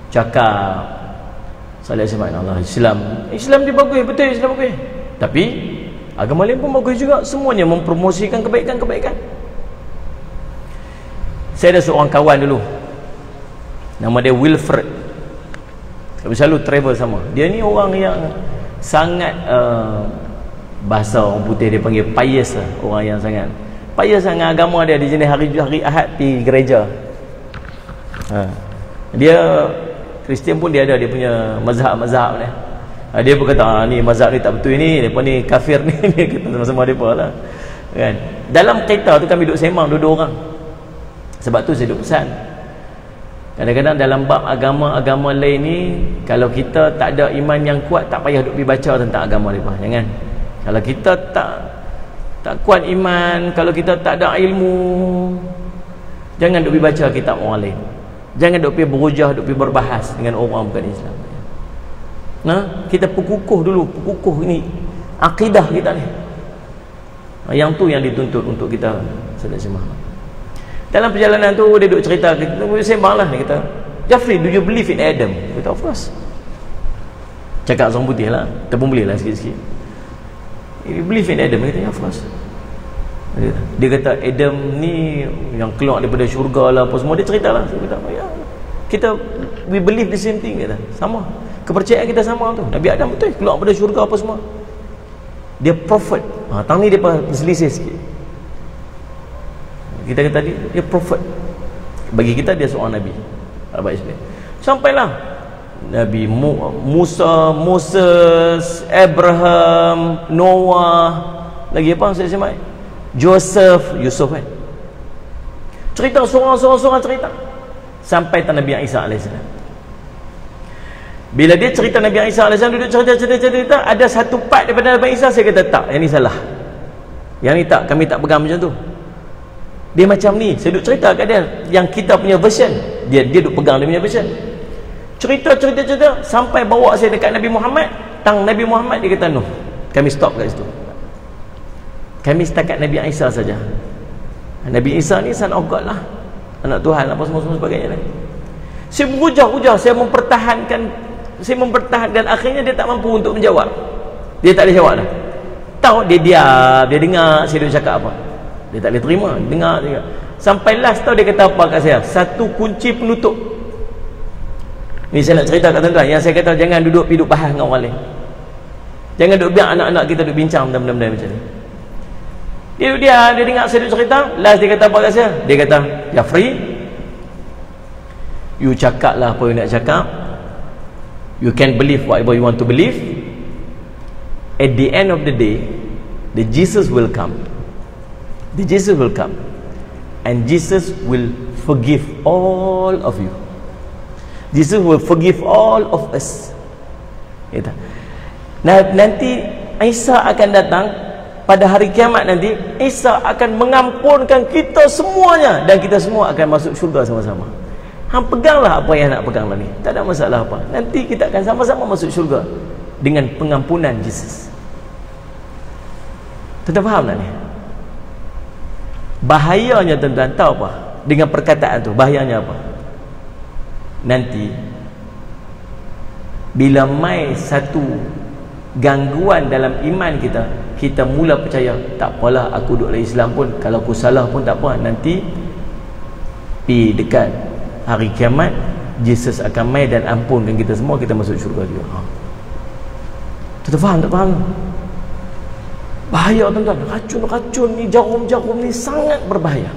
Speaker 1: cakap sallallahu alaihi wasallam, Allah Islam dia bagus, betul Islam bagus, tapi agama lain pun bagus juga, semuanya mempromosikan kebaikan-kebaikan. Saya ada seorang kawan dulu, nama dia Wilfred. Kami selalu travel sama dia. Ni orang yang sangat bahasa orang putih dia panggil pious lah. Orang yang sangat pious dengan agama dia. Di jenis hari Ahad pergi gereja. Dia Kristian pun dia ada dia punya mazhab dia. Dia pun kata ni mazhab ni tak betul, ni depa ni kafir ni. Dia kata sama-sama depa lah kan. Dalam kereta tu kami duduk sembang dua orang. Sebab tu saya duduk pesan, kadang-kadang dalam bab agama-agama lain ni, kalau kita tak ada iman yang kuat, tak payah duk pergi baca tentang agama depa. Jangan. Kalau kita tak kuat iman, kalau kita tak ada ilmu, jangan duk pergi baca kitab orang lain. Jangan duk pergi berhujah, duk pergi berbahas dengan orang bukan Islam. Kita perkukuh dulu, perkukuh ini akidah kita ni. Yang tu yang dituntut untuk kita sedang. Dalam perjalanan tu dia duk cerita, kita sembang lah, dia kata, Jafri, do you believe in Adam? Dia kata, of course. Cakap orang putih lah, kita pun boleh lah sikit-sikit. You believe in Adam? Dia kata, of course. Dia kata Adam ni yang keluar daripada syurga lah apa semua, dia cerita lah. Dia kata, ya, kita we believe the same thing, kata. Sama, kepercayaan kita sama tu. Nabi Adam betul keluar daripada syurga apa semua. Dia prophet. Tang ni dia berselisih sikit. Kita kata dia prophet. Bagi kita dia seorang nabi. Sampailah Nabi Musa, Moses, Abraham, Noah, lagi apa saya semai? Yusuf kan. Cerita seorang cerita sampai Nabi Isa AS. Bila dia cerita Nabi Isa AS, duduk cerita, ada satu part daripada Nabi Isa, saya kata tak, yang ni salah, yang ni tak, kami tak pegang macam tu. Dia macam ni, saya duduk cerita kat dia yang kita punya version, dia duduk pegang dia punya version. Cerita sampai bawa saya dekat Nabi Muhammad. Nabi Muhammad, dia kata no, kami stop kat situ, kami setakat Nabi Isa saja. Nabi Isa ni son of God lah, anak Tuhan apa semua sebagainya. Saya berhujah, saya mempertahankan, akhirnya dia tak mampu untuk menjawab. Dia tak boleh jawab dah. Tahu dia diam, dia dengar saya duk cakap apa. Dia tak boleh terima, dengar juga. Sampai last tahu dia kata apa kat saya? Satu kunci penutup. Ni saya nak cerita kat tuan-tuan, yang saya kata jangan duduk bahas dengan orang lain. Jangan duduk biar anak-anak kita duduk bincang benda-benda macam ni. Dia dengar saya duduk cerita, last dia kata apa kat saya? Dia kata, Jafri, you cakap lah apa you nak cakap, you can believe whatever you want to believe. At the end of the day, the Jesus will come, and Jesus will forgive all of you. Jesus will forgive all of us. Nah, nanti Isa akan datang pada hari kiamat nanti. Isa akan mengampunkan kita semuanya dan kita semua akan masuk syurga sama-sama. Hang peganglah apa yang nak pegang lah ni, tak ada masalah apa. Nanti kita akan sama-sama masuk syurga dengan pengampunan Jesus. Tuan-tuan faham tak ni? Bahayanya tuan-tuan tahu apa dengan perkataan tu? Bahayanya apa? Nanti bila mai satu gangguan dalam iman kita, kita mula percaya, tak apalah aku duduk dalam Islam pun, kalau aku salah pun tak apa, nanti pi dekat hari kiamat Jesus akan mai dan ampunkan kita semua, kita masuk syurga juga. Tuan-tuan faham tak faham? Bahaya tuan-tuan. Racun-racun ni, jarum-jarum ni sangat berbahaya.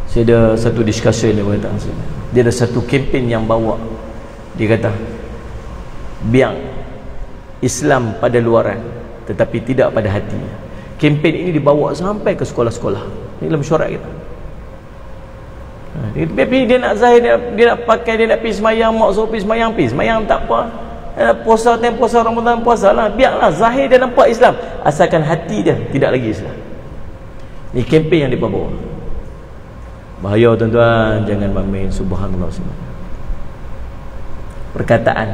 Speaker 1: Saya ada satu discussion ni, dia ada satu kempen yang bawa, dia kata biang Islam pada luaran tetapi tidak pada hati. Kempen ini dibawa sampai ke sekolah-sekolah. Ini dalam mesyuarat kita. Tapi dia nak zahir, dia nak pakai, dia nak pergi semayang, mak suruh pergi semayang tak apa. Puasa, puasa Ramadan, puasa lah, biarlah zahir dia nampak Islam, asalkan hati dia tidak lagi Islam. Ini kempen yang dibawa. Bahaya tuan-tuan, jangan main. Subhanallah. Perkataan.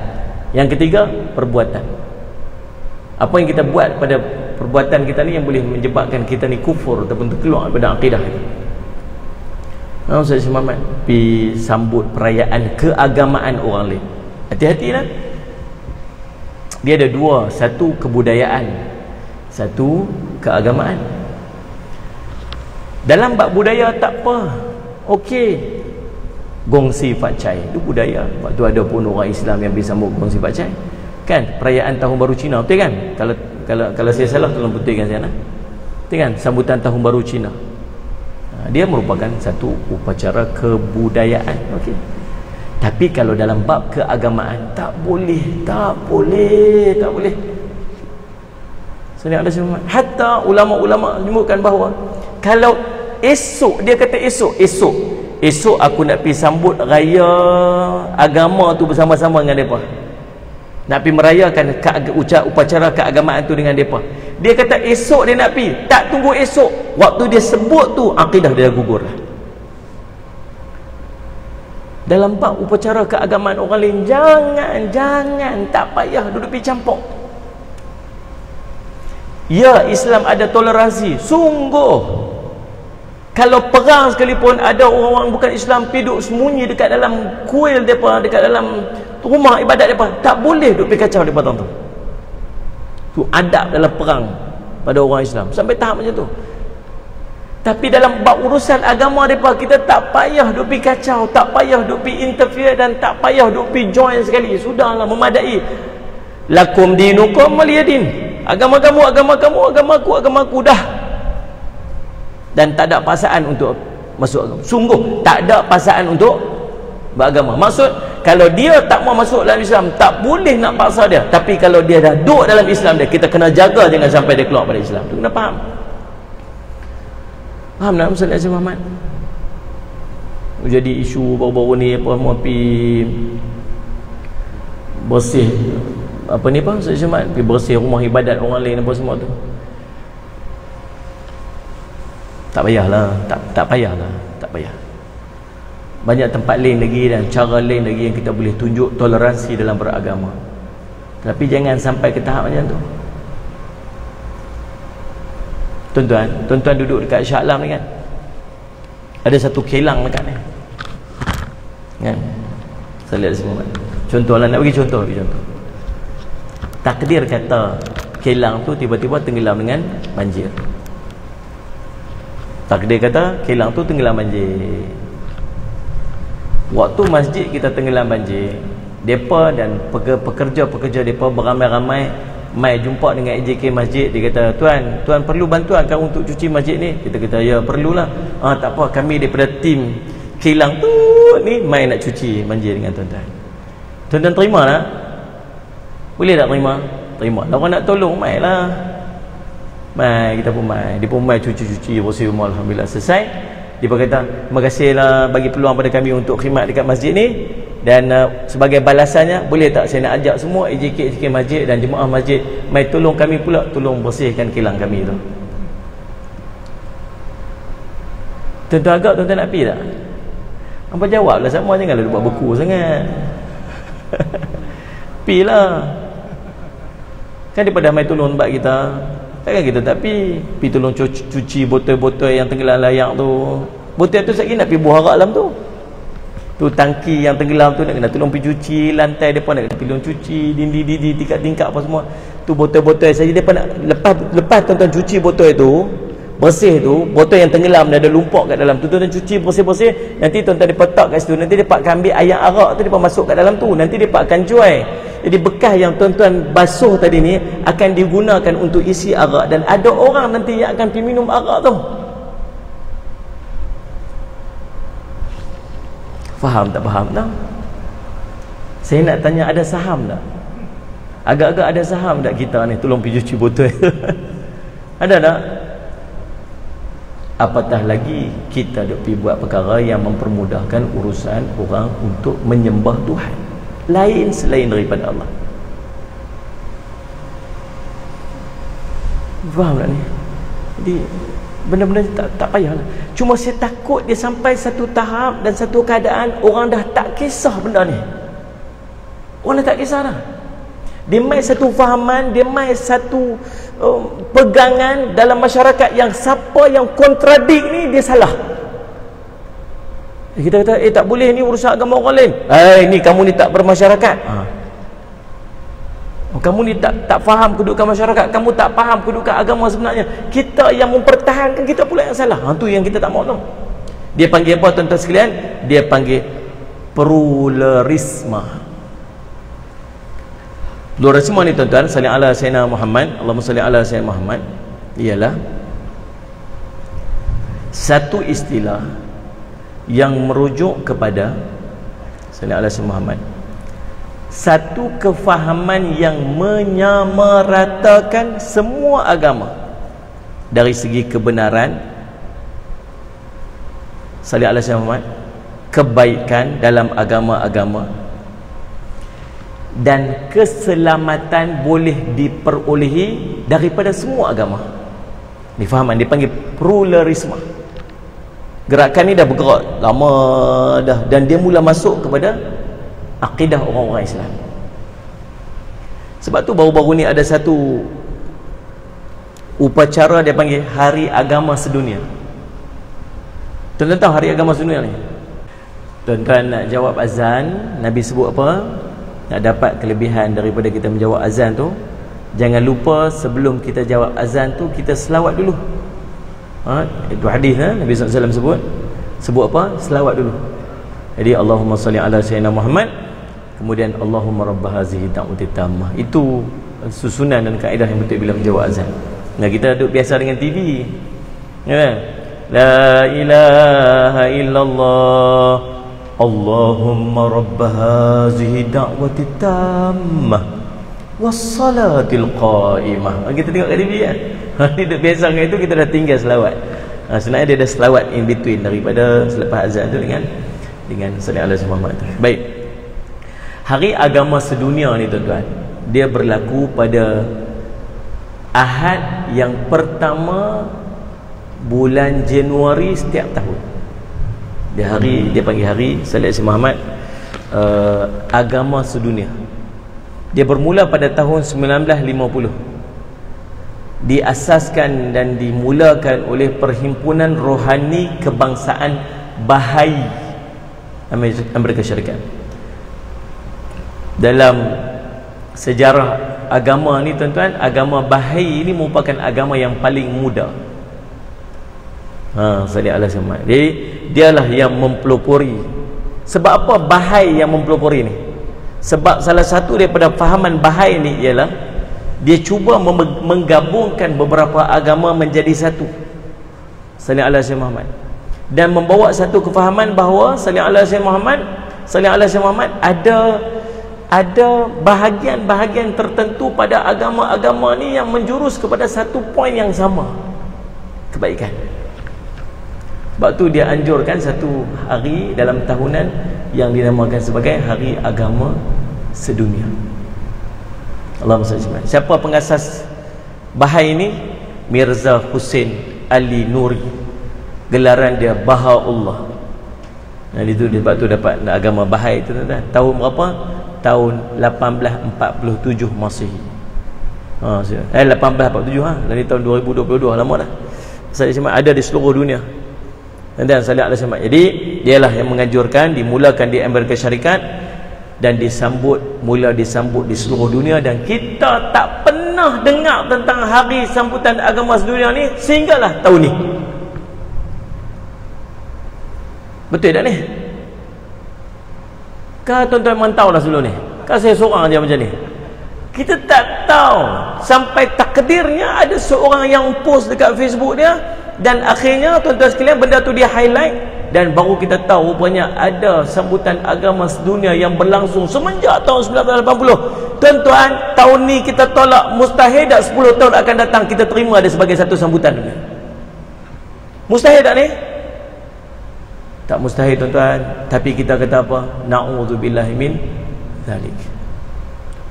Speaker 1: Yang ketiga, perbuatan. Apa yang kita buat pada perbuatan kita ni yang boleh menyebabkan kita ni kufur ataupun terkeluar daripada akidah kita. Saya Muhammad pergi sambut perayaan keagamaan orang lain. Hati-hatilah. Dia ada dua, satu kebudayaan, satu keagamaan. Dalam bab budaya tak apa, okey, gongsi facai itu budaya. Waktu ada pun orang Islam yang bisa sambut gongsi facai, kan? Perayaan tahun baru Cina, betul kan? Kalau saya salah tolong betulkan saya nak. Betul kan? Sambutan tahun baru Cina, dia merupakan satu upacara kebudayaan, okey. Tapi kalau dalam bab keagamaan tak boleh. Sebenarnya ada semua. Hatta ulama-ulama menyebutkan bahawa kalau esok, dia kata esok aku nak pergi sambut raya agama tu bersama-sama dengan mereka, nak pergi merayakan upacara keagamaan tu dengan mereka. Dia kata esok dia nak pergi, tak tunggu esok, waktu dia sebut tu akidah dia gugur lah. Dalam bab upacara keagamaan orang lain, jangan tak payah duduk pergi campur. Ya, Islam ada toleransi, sungguh. Kalau perang sekalipun, ada orang-orang bukan Islam pergi duduk sembunyi dekat dalam kuil mereka, dekat dalam rumah ibadat mereka, tak boleh duduk pergi kacau mereka tu. Tu adab dalam perang pada orang Islam, sampai tahap macam tu. Tapi dalam bab urusan agama mereka, kita tak payah duk pergi kacau, tak payah duk pergi interfere, dan tak payah duk pergi join sekali. Sudahlah, memadai. Lakum dinukum waliyadin. Agama kamu, agama aku dah. Dan tak ada paksaan untuk masuk agama. Sungguh tak ada paksaan untuk beragama. Maksud, kalau dia tak mau masuk dalam Islam, tak boleh nak paksa dia. Tapi kalau dia dah duduk dalam Islam dia, kita kena jaga jangan sampai dia keluar pada Islam. Tu kena faham. Faham tak Ustaz Azim Muhammad? Jadi isu baru-baru ni apa, mau pergi bersih apa ni apa Ustaz Azim Muhammad, pergi bersih rumah ibadat orang lain apa semua tu. Tak payahlah, tak payah. Banyak tempat lain lagi dan cara lain lagi yang kita boleh tunjuk toleransi dalam beragama. Tapi jangan sampai ke tahap macam tu. Tuan-tuan duduk dekat Shah Alam ni kan, ada satu kelang dekat ni kan, saya lihat semua. Contoh lah, nak bagi contoh. Takdir kata kelang tu tiba-tiba tenggelam dengan banjir. Takdir kata kelang tu tenggelam banjir. Waktu masjid kita tenggelam banjir, depa dan pekerja-pekerja depa beramai-ramai mai jumpa dengan AJK masjid. Dia kata, tuan perlu bantuan kan untuk cuci masjid ni? Kita kata, ya perlulah. Tak apa, kami daripada tim kilang tu ni mai nak cuci banjir dengan tuan-tuan. Tuan-tuan terima tak? Boleh tak terima? Terima. Orang nak tolong, mai lah. Mai, kita pun mai. Dia pun mai cuci-cuci bersih rumah, alhamdulillah selesai. Dia berkata, terima kasihlah bagi peluang pada kami untuk khidmat dekat masjid ni, dan sebagai balasannya boleh tak saya nak ajak semua AJK masjid dan jemaah masjid mai tolong kami pula, tolong bersihkan kilang kami tu. Tuan-tuan agak tuan-tuan nak pergi tak? Hampa jawablah sama, janganlah buat beku sangat. Pergilah. Kan daripada mai tolong tempat kita, takkan kita tak pergi tolong cuci botol-botol yang tenggelam layak tu. Botol tu sekali nak pergi buah harap dalam tu. Tu tangki yang tenggelam tu nak kena tolong pergi cuci, lantai depan nak kena tolong cuci, dinding-dinding, tingkap-tingkap apa semua. Tu botol-botol saja depa nak lepas tuan-tuan cuci botol itu, bersih tu, botol yang tenggelam dah ada lumpur kat dalam tu, tuan-tuan cuci bersih-bersih, nanti tuan-tuan depa letak kat situ, nanti depa akan ambil air arak tu depa masuk kat dalam tu, nanti depa akan jual. Jadi bekas yang tuan-tuan basuh tadi ni akan digunakan untuk isi arak, dan ada orang nanti yang akan pergi minum arak tu. Faham tak faham tak? Saya nak tanya, ada saham tak? Agak-agak ada saham tak kita ni tolong pergi cuci botol? Ada tak? Apatah lagi kita duk pergi buat perkara yang mempermudahkan urusan orang untuk menyembah Tuhan lain selain daripada Allah. Faham tak ni? Jadi benar-benar tak payahlah. Cuma saya takut dia sampai satu tahap dan satu keadaan orang dah tak kisah benda ni. Orang dah tak kisah dah. Dia mai satu fahaman, dia mai satu pegangan dalam masyarakat yang siapa yang kontradik ni dia salah. Kita kata tak boleh ni urusan agama orang lain. Ni kamu ni tak bermasyarakat. Kamu ni tak faham kedudukan masyarakat, kamu tak faham kedudukan agama sebenarnya. Kita yang mempertahankan, kita pula yang salah. Tu yang kita tak mahu tahu. Dia panggil apa tuan-tuan sekalian? Dia panggil pluralisme. Pluralisme ni tuan-tuan, salli ala sayyidina Muhammad, Allahumma salli ala sayyidina Muhammad, ialah satu istilah yang merujuk kepada salli ala sayyidina Muhammad, satu kefahaman yang menyamaratakan semua agama dari segi kebenaran, salli ala sayyidina Muhammad, kebaikan dalam agama-agama, dan keselamatan boleh diperolehi daripada semua agama. Ni fahaman dia panggil pluralisme. Gerakan ni dah bergerak lama dah, dan dia mula masuk kepada akidah orang-orang Islam. Sebab tu baru-baru ni ada satu upacara dia panggil Hari Agama Sedunia. Tuan-tuan tahu Hari Agama Sedunia ni? Tuan-tuan nak jawab azan, Nabi sebut apa? Nak dapat kelebihan daripada kita menjawab azan tu, jangan lupa sebelum kita jawab azan tu kita selawat dulu. Itu hadis Nabi SAW sebut apa? Selawat dulu. Jadi Allahumma salli ala sayyidina Muhammad, kemudian Allahumma rabb hazihi da'wati tammah. Itu susunan dan kaedah yang betul bila menjawab azan. Nah, kita duduk biasa dengan TV, ya, la ilaha illallah Allahumma rabb hazihi da'wati tammah wassalatil qa'imah. Kita tengok kat TV kan. Ni duduk biasa dengan itu, kita dah tinggal selawat. Sebenarnya dia ada selawat in between daripada selepas azan tu dengan sallallahu alaihi wasallam. Baik. Hari Agama Sedunia ni tuan-tuan, dia berlaku pada Ahad yang pertama bulan Januari setiap tahun. Dia panggil hari Sallallahu Alaihi Muhammad Agama Sedunia. Dia bermula pada tahun 1950. Diasaskan dan dimulakan oleh Perhimpunan Rohani Kebangsaan Bahai Amerika Syarikat. Dalam sejarah agama ni tuan-tuan, agama Bahai ini merupakan agama yang paling muda. Sallallahu Alaihi Wasallam. Jadi dialah yang mempelopori. Sebab apa Bahai yang mempelopori ni? Sebab salah satu daripada fahaman Bahai ni ialah dia cuba menggabungkan beberapa agama menjadi satu. Sallallahu Alaihi Muhammad. Dan membawa satu kefahaman bahawa Sallallahu Alaihi Muhammad ada bahagian-bahagian tertentu pada agama-agama ni yang menjurus kepada satu poin yang sama, kebaikan. Sebab tu dia anjurkan satu hari dalam tahunan yang dinamakan sebagai Hari Agama Sedunia. Allahumma salli alaihi. Siapa pengasas Bahai ini? Mirza Hussein Ali Nuri. Gelaran dia Bahaullah. Nah, itu sebab tu dapat agama Bahai itu tuan-tuan. Tahun berapa? Tahun 1847 Masihi. 1847 Dan ini tahun 2022, lama dah. Saya ada di seluruh dunia. Dan salih alaihi wasallam. Jadi dialah yang menganjurkan, dimulakan di Amerika Syarikat dan mula disambut di seluruh dunia, dan kita tak pernah dengar tentang hari sambutan agama sedunia ni sehinggalah tahun ni. Betul tak ni? Kau tuan-tuan mantau dah sebelum ni? Kau saya seorang je macam ni? Kita tak tahu sampai takdirnya ada seorang yang post dekat Facebook dia, dan akhirnya tuan-tuan sekalian benda tu dia highlight, dan baru kita tahu rupanya ada sambutan agama sedunia yang berlangsung semenjak tahun 1980. Tuan-tuan, tahun ni kita tolak, mustahil tak 10 tahun akan datang kita terima dia sebagai satu sambutan dunia? Mustahil tak ni? Tak mustahil tuan-tuan. Tapi kita kata apa? Na'udzubillahi min zalik.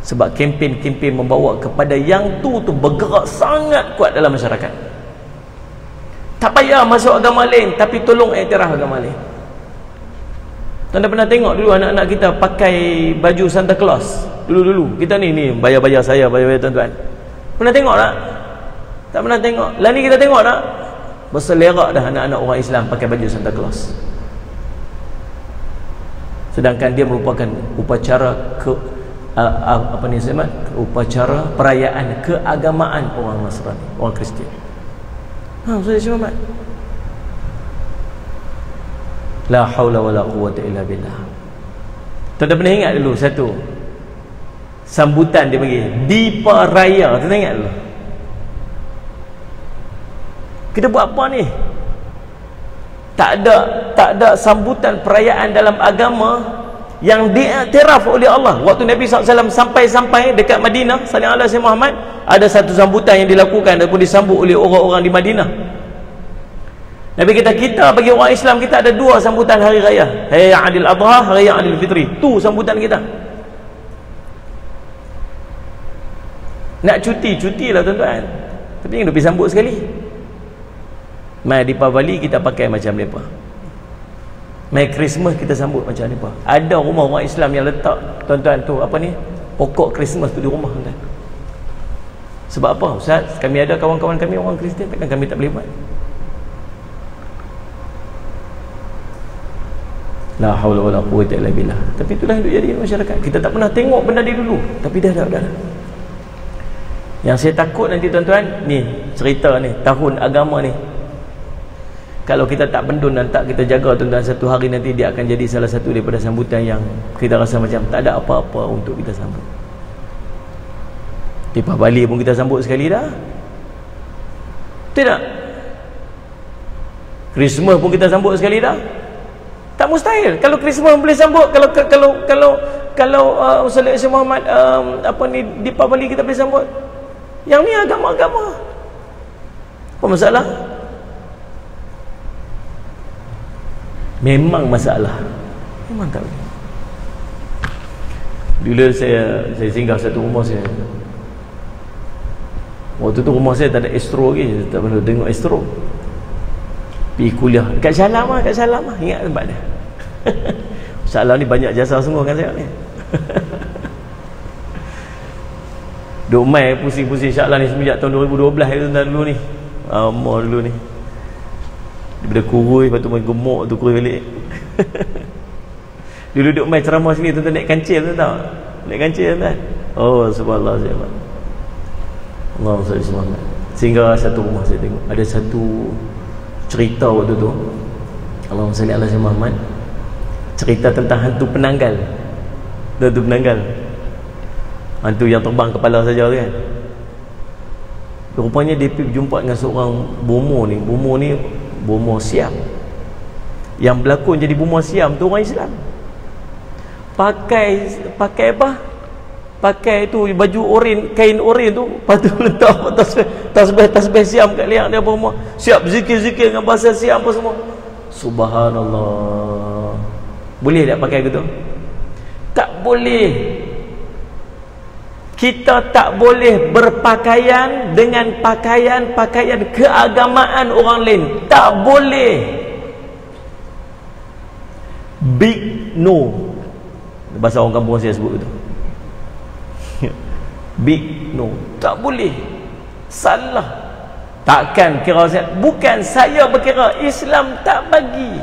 Speaker 1: Sebab kempen-kempen membawa kepada yang tu bergerak sangat kuat dalam masyarakat. Tak payah masuk agama lain, tapi tolong iktiraf agama lain. Tuan pernah tengok dulu anak-anak kita pakai baju Santa Claus dulu-dulu? Kita ni bayar-bayar saya, bayar-bayar tuan-tuan. Pernah tengok tak? Tak pernah tengok. Lah ni kita tengok tak? Berselerak dah anak-anak orang Islam pakai baju Santa Claus. Sedangkan dia merupakan upacara upacara perayaan keagamaan orang Nasrani, orang Kristian. Ustaz Muhammad, la haula wala quwwata illa billah. Tuan-tuan pernah ingat dulu satu sambutan dia bagi Dipa Raya, tuan ingat dulu? Kita buat apa ni? Tak ada sambutan perayaan dalam agama yang diiktiraf oleh Allah. Waktu Nabi SAW sampai dekat Madinah, sallallahu alaihi Muhammad, ada satu sambutan yang dilakukan ataupun disambut oleh orang-orang di Madinah. Nabi kita bagi orang Islam, kita ada dua sambutan hari raya, Hari Aidil Adha, Hari Aidil Fitri. Tu sambutan kita. Nak cuti-cutilah tuan-tuan, tapi yang pergi sambut sekali. Mai Deepavali kita pakai macam mereka. Mai Christmas kita sambut macam mereka. Ada rumah orang Islam yang letak tuan-tuan tu apa ni, pokok Christmas tu di rumah tuan-tuan. Sebab apa? Ustaz, kami ada kawan-kawan kami orang Kristian, takkan kami tak boleh buat? La haula wala quwwata illa billah. Tapi itulah yang jadi masyarakat. Kita tak pernah tengok benda ni dulu, tapi dah. Yang saya takut nanti tuan-tuan, ni cerita ni, tahun agama ni, kalau kita tak bendun dan tak kita jaga tuan-tuan, satu hari nanti dia akan jadi salah satu daripada sambutan yang kita rasa macam tak ada apa-apa untuk kita sambut. Deepavali pun kita sambut sekali dah. Tidak? Christmas pun kita sambut sekali dah. Tak mustahil. Kalau Christmas boleh sambut, kalau Ustaz Muhammad Deepavali kita boleh sambut. Yang ni agama-agama. Apa masalah? Memang masalah. Memang tak boleh. Dulu saya singgah satu rumah saya. Waktu tu rumah saya tak ada Astro lagi, tak perlu tengok Astro. Pergi kuliah dekat Salam lah. Ingat tempat dia. Salam ni banyak jasa semua kan saya ni. Duk mai pusing-pusing Syaklah ni semenjak tahun 2012 itu dulu ni. Lama dulu ni. Daripada kurus, lepas tu main gemuk tu kurus balik. Dulu duk mai ceramah sini tuan-tuan naik kancil, tuan tahu? Naik kancil tuan. Oh subhanallah saya. Allahumma salli alaihi. Sehingga satu rumah saya tengok ada satu cerita waktu tu. Allahumma salli alaihi Muhammad. Cerita tentang hantu penanggal. Hantu penanggal. Hantu yang terbang kepala saja kan. Rupanya dia pergi berjumpa dengan seorang bomo ni. Bomo Siam. Yang berlakon jadi bomo Siam tu orang Islam. Pakai apa? Pakai tu baju oren, kain oren tu, lepas tu letak tasbih Siam kat leher dia apa semua. Siap zikir-zikir dengan bahasa Siam apa semua. Subhanallah. Boleh tak pakai gitu? Tak boleh. Kita tak boleh berpakaian dengan pakaian-pakaian keagamaan orang lain. Tak boleh. Big no. Bahasa orang kampung saya sebut itu. Big no. Tak boleh. Salah. Takkan kira saya, bukan saya berkira, Islam tak bagi.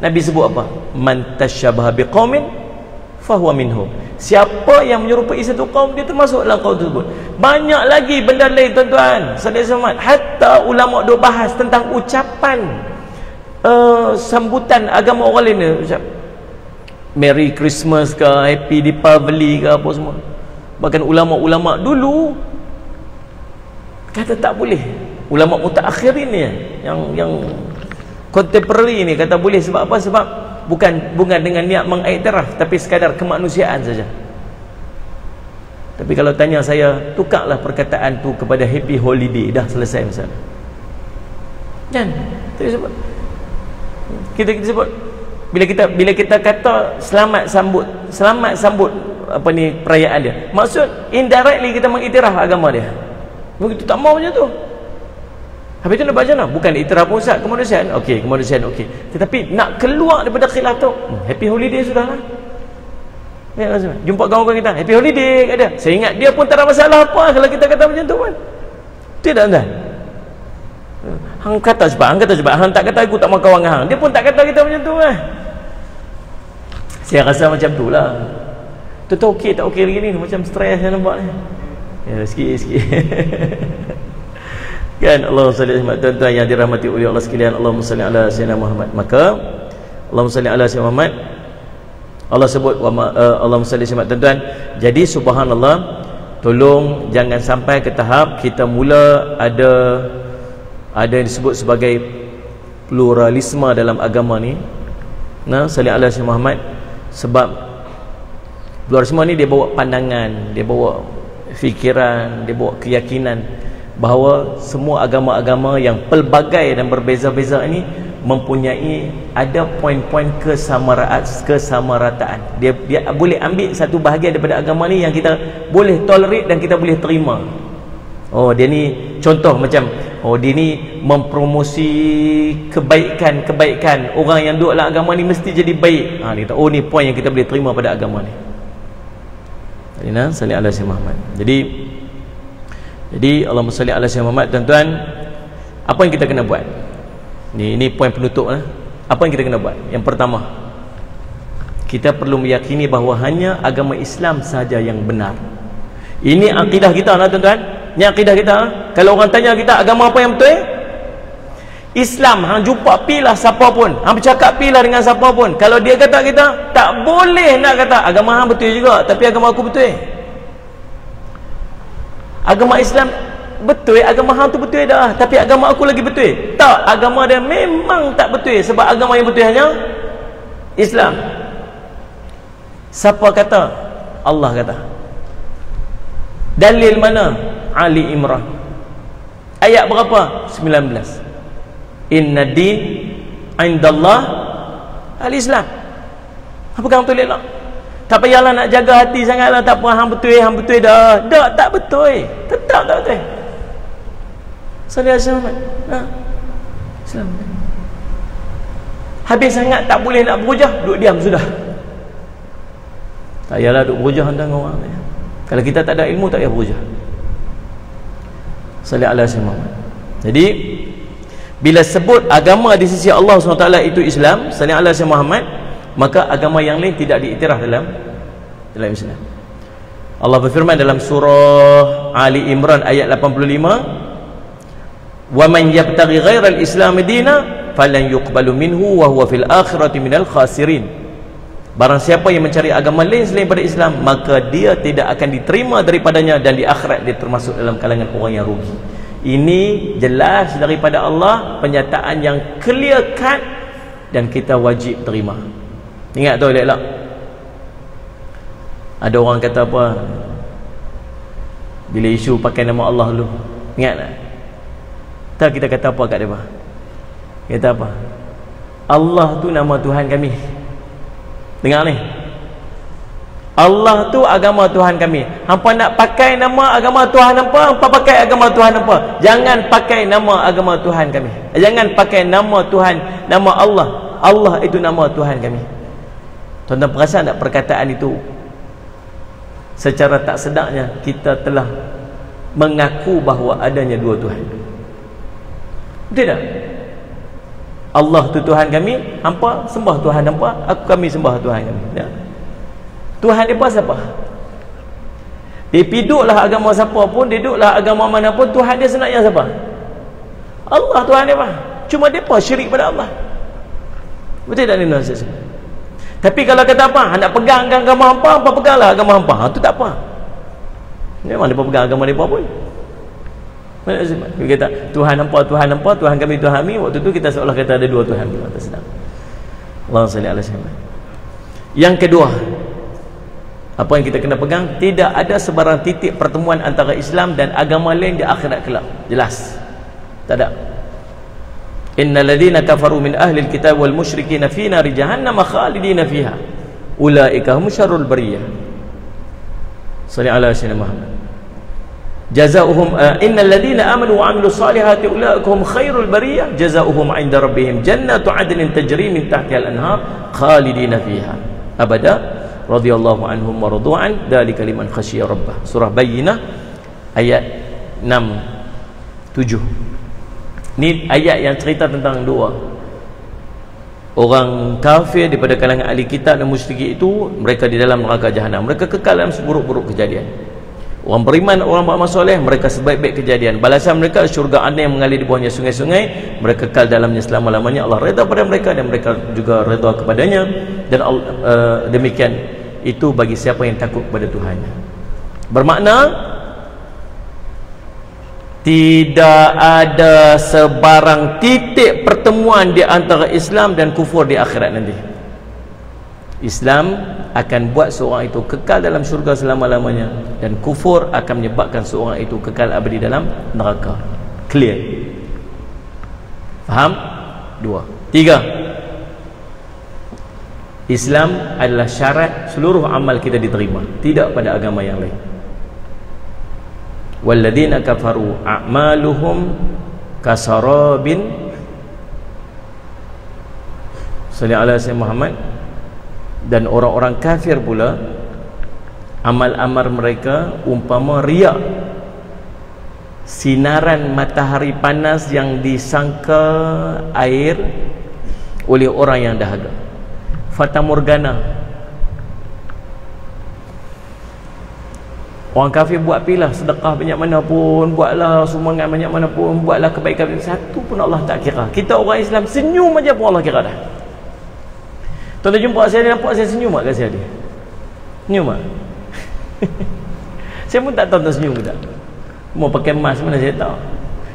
Speaker 1: Nabi sebut apa? Man tasyabaha biqaumin fahuwa minhum. Siapa yang menyerupai satu kaum, dia termasuk dalam kaum tersebut. Banyak lagi benda lain tuan-tuan. Hatta ulama duk bahas tentang ucapan sambutan agama orang lain ni. Merry Christmas ke, Happy Deepavali ke, apa semua. Bahkan ulama-ulama dulu kata tak boleh. Ulama mutaakhirin ni yang contemporary ni kata boleh. Sebab apa? Sebab bukan dengan niat mengiktiraf, tapi sekadar kemanusiaan saja. Tapi kalau tanya saya, tukarlah perkataan tu kepada happy holiday, dah selesai masalah. Kan? Kita sebut bila kita kata selamat sambut apa ni perayaan dia, maksud indirectly kita mengiktiraf agama dia. Begitu tak mau macam tu. Habis tu nak baca mana? Bukan iktiraf pusat kemanusiaan. Okey, kemanusiaan okey. Tetapi nak keluar daripada khilaf tu, happy holiday sudahlah. Ya, jumpa kawan-kawan kita, happy holiday kat dia. Saya ingat dia pun tak ada masalah apa kalau kita kata macam tu pun. Tidak tuan. Hang kata sebab hang tak kata aku tak mau kawan dengan hang. Dia pun tak kata kita macam tu kan. Saya rasa macam tu lah. Tu okey tak okey lagi ni, macam stres saya nampak ni. Ya, sikit-sikit. Kan, Allahumma salli alaihi tuan-tuan yang dirahmati oleh Allah sekalian, Allahumma salli ala sayyidina Muhammad. Maka Allahumma salli ala sayyidina Muhammad, Allah sebut Allahumma salli alaihi tuan-tuan. Jadi subhanallah, tolong jangan sampai ke tahap kita mula ada yang disebut sebagai pluralisme dalam agama ni. Nah, salli ala sayyidina Muhammad. Sebab pluralisme ni dia bawa pandangan, dia bawa fikiran, dia bawa keyakinan bahawa semua agama-agama yang pelbagai dan berbeza-beza ini mempunyai ada poin-poin kesamarataan. Dia boleh ambil satu bahagian daripada agama ni yang kita boleh tolerate dan kita boleh terima. Oh, dia ni contoh macam, oh dia ni mempromosi kebaikan orang yang duduk dalam agama ni mesti jadi baik. Dia kata, oh ni poin yang kita boleh terima pada agama ni. Sallallahu alaihi Muhammad. Jadi Allahumma salli ala sayyidina Muhammad tuan-tuan. Apa yang kita kena buat? Ini poin penutup lah. Apa yang kita kena buat? Yang pertama, kita perlu meyakini bahawa hanya agama Islam sahaja yang benar. Ini akidah kita lah tuan-tuan. Ini akidah kita. Kalau orang tanya kita agama apa yang betul? Islam. Hang jumpa pilah siapa pun, hang bercakap pilah dengan siapa pun, kalau dia kata kita tak boleh nak kata agama hang betul juga, tapi agama aku betul. Agama Islam betul, agama hang tu betul dah, tapi agama aku lagi betul. Tak, agama dia memang tak betul, sebab agama yang betul hanya Islam. Siapa kata? Allah kata. Dalil mana? Ali Imran ayat berapa? 19. Inna din indallah al-Islam. Apa kamu tulis tak? Tak payahlah nak jaga hati sangatlah. Tak apa, hang betul dah. Tak betul. Tetap tak betul. Sallallahu alaihi wasallam. Islam. Habis sangat tak boleh nak berhujah, duduk diam sudah. Tak payahlah duduk berhujah dengan orang. Kalau kita tak ada ilmu, tak payah berhujah. Sallallahu alaihi wasallam. Jadi bila sebut agama di sisi Allah SWT itu Islam, sallallahu alaihi Muhammad, maka agama yang lain tidak diiktiraf dalam Islam. Allah berfirman dalam surah Ali Imran ayat 85, "Wa man yabtaghi ghairal Islam dina falan yuqbalu minhu wa huwa fil akhirati minal khasirin." Barang siapa yang mencari agama lain selain pada Islam, maka dia tidak akan diterima daripadanya, dan di akhirat dia termasuk dalam kalangan orang yang rugi. Ini jelas daripada Allah, penyataan yang clear cut, dan kita wajib terima. Ingat tu elok-elok. Ada orang kata apa bila isu pakai nama Allah dulu, ingat tak? Tak, kita kata apa kat dia? Kata apa? Allah tu nama Tuhan kami. Dengar ni, Allah tu agama Tuhan kami. Hampa nak pakai nama agama Tuhan apa, hampa pakai agama Tuhan apa. Jangan pakai nama agama Tuhan kami. Jangan pakai nama Tuhan, nama Allah. Allah itu nama Tuhan kami. Tuan-tuan perasan tak perkataan itu? Secara tak sedarnya kita telah mengaku bahawa adanya dua Tuhan. Betul tak? Allah tu Tuhan kami, hampa sembah Tuhan hampa, kami sembah Tuhan kami. Tak? Tuhan dia siapa? Dia duduklah agama siapa pun, dia duduklah agama mana pun, Tuhan dia sebenarnya siapa? Allah Tuhan dia apa? Cuma dia syirik pada Allah. Betul tak ni nasihat? Tapi kalau kata apa, nak pegangkan agama hampa, hampa peganglah agama hampa. Itu tak apa. Memang dia pegang agama dia pun. Dia kata Tuhan hampa, Tuhan hampa, Tuhan kami, Tuhan kami. Waktu tu kita seolah kata ada dua Tuhan. Allahumma salli ala sayyidina. Yang kedua, apa yang kita kena pegang, tidak ada sebarang titik pertemuan antara Islam dan agama lain di akhirat kelak. Jelas. Tak ada. Innal ladzina kafaru min ahli alkitab wal musyrikin fi nari jahannam khalidina fiha ulaika hum syarrul bariyah. Salli ala sayyidina Muhammad. Jazaohum innal ladzina amanu wa amilus salihati ulaika hum khairul bariyah jazaohum 'inda rabbihim jannatu 'adnin tajri min tahtiha al-anhar khalidina fiha abada radhiyallahu anhum wa radu an dzalika liman khasyiya rabbah. Surah Bayyinah ayat 6 7. Ni ayat yang cerita tentang dua orang kafir daripada kalangan ahli kitab dan musyrik itu, mereka di dalam neraka jahanam, mereka kekal dalam seburuk-buruk kejadian. Orang beriman, orang beramal soleh, mereka sebaik-baik kejadian. Balasan mereka syurga anda yang mengalir di bawahnya sungai-sungai, mereka kekal dalamnya selama-lamanya. Allah redha pada mereka dan mereka juga redha kepadanya. Dan demikian itu bagi siapa yang takut kepada Tuhan. Bermakna tidak ada sebarang titik pertemuan di antara Islam dan kufur di akhirat nanti. Islam akan buat seorang itu kekal dalam syurga selama-lamanya, dan kufur akan menyebabkan seorang itu kekal abadi dalam neraka. Clear? Faham? 2. 3. Islam adalah syarat seluruh amal kita diterima, tidak pada agama yang lain. Walladzina kafaru a'maluhum kasarabin sallallahu alaihi wasallam Muhammad, dan orang-orang kafir pula amal-amal mereka umpama riak, sinaran matahari panas yang disangka air oleh orang yang dahaga. Fata morgana. Orang kafir buat pilah sedekah banyak mana pun, buatlah sumbangan banyak mana pun, buatlah kebaikan, satu pun Allah tak kira. Kita orang Islam senyum aja pun Allah kira dah. Tuan-tuan jumpa saya, nampak saya senyum tak kat saya dia? Senyum tak? Saya pun tak tahu tuan senyum ke tak. Mau pakai mask mana saya tahu.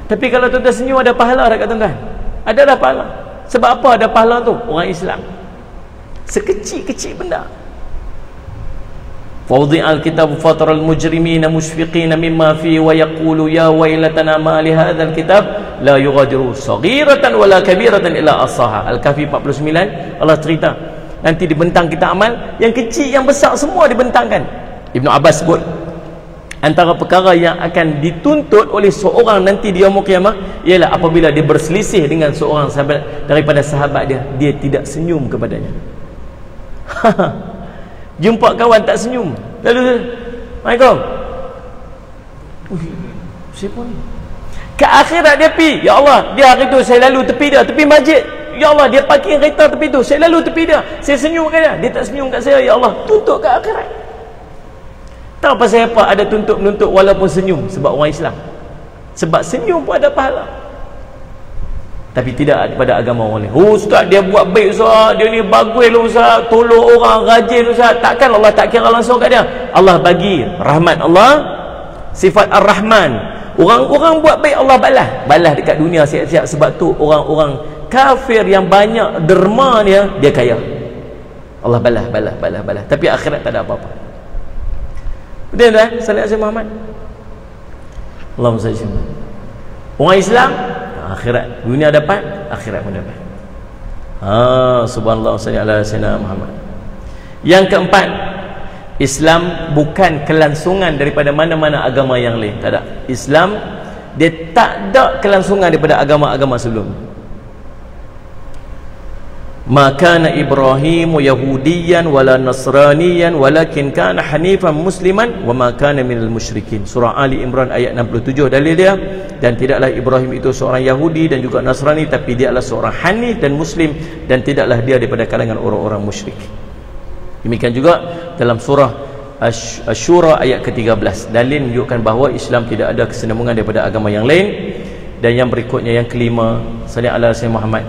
Speaker 1: Tapi kalau tuan-tuan senyum, ada pahala tak kat tuan-tuan? Ada dah pahala. Sebab apa ada pahala tu? Orang Islam. Sekecil-kecil benda. Fawdi'al kitab fataral mujrimina mushfiqina mimma fi wa yaqulu ya wailatana ma li hadzal kitab la yughadiru saghiratan wala kabiratan illa ahsaha. Al-Kahfi 49 Allah cerita nanti dibentang kita amal, yang kecil yang besar semua dibentangkan. Ibnu Abbas sebut antara perkara yang akan dituntut oleh seorang nanti di yaumul qiyamah ialah apabila dia berselisih dengan seorang sahabat daripada sahabat dia, dia tidak senyum kepadanya. Jumpa kawan tak senyum, lalu Assalamualaikum, siapa ni? Ke akhirat dia pi, ya Allah, dia hari tu saya lalu tepi dia, tepi masjid, ya Allah, dia parking kereta tepi tu, saya lalu tepi dia, saya senyum kat dia, dia tak senyum kat saya, ya Allah, tuntut ke akhirat. Tahu pasal apa ada tuntut menuntut walaupun senyum? Sebab orang Islam, sebab senyum pun ada pahala. Tapi tidak pada agama orang lain. Oh ustaz, dia buat baik ustaz, dia ni bagus lah ustaz, tolong orang, rajin ustaz. Takkan Allah tak kira langsung kat dia? Allah bagi rahmat Allah, sifat Ar-Rahman. Orang-orang buat baik Allah balas dekat dunia siap-siap. Sebab tu orang-orang kafir yang banyak derma dia kaya. Allah balas. Tapi akhirat tak ada apa-apa. Betul tak? Sallallahu alaihi Muhammad. Allahumma salli alaihi. Orang Islam akhirat, dunia dapat, akhirat pun dapat. Subhanallah, salli ala sayyidina Muhammad. Yang keempat, Islam bukan kelangsungan daripada mana-mana agama yang lain. Tak ada. Islam dia tak ada kelangsungan daripada agama-agama sebelum. Maka Ibrahim Yahudiyan wala Nasraniyan walakin kana hanifan musliman wa ma kana minal musyrikin. Surah Ali Imran ayat 67 dalil dia. Dan tidaklah Ibrahim itu seorang Yahudi dan juga Nasrani, tapi dia adalah seorang hanif dan muslim, dan tidaklah dia daripada kalangan orang-orang musyrik. Demikian juga dalam surah Asy-Syura ayat ke-13, dalil menunjukkan bahawa Islam tidak ada kesinambungan daripada agama yang lain. Dan yang berikutnya, yang kelima, sallallahu alaihi wasallam Muhammad,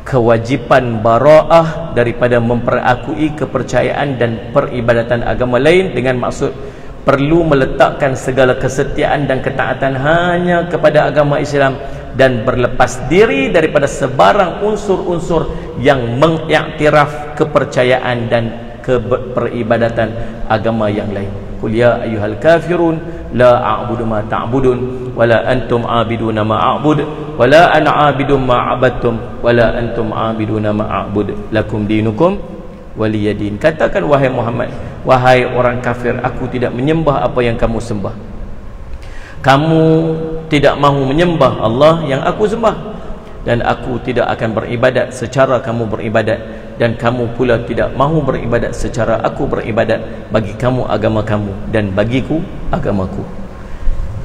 Speaker 1: kewajipan bara'ah daripada memperakui kepercayaan dan peribadatan agama lain, dengan maksud perlu meletakkan segala kesetiaan dan ketaatan hanya kepada agama Islam dan berlepas diri daripada sebarang unsur-unsur yang mengiktiraf kepercayaan dan peribadatan agama yang lain. Qul ya ayyuhal kafirun la a'budu ma ta'budun wala antum 'abiduna ma a'bud wala ana 'abidum ma 'abadtum wala antum 'abiduna ma a'bud lakum dinukum waliyadin. Katakan wahai Muhammad, wahai orang kafir, aku tidak menyembah apa yang kamu sembah. Kamu tidak mahu menyembah Allah yang aku sembah, dan aku tidak akan beribadat secara kamu beribadat, dan kamu pula tidak mahu beribadat secara aku beribadat. Bagi kamu agama kamu dan bagiku agamaku.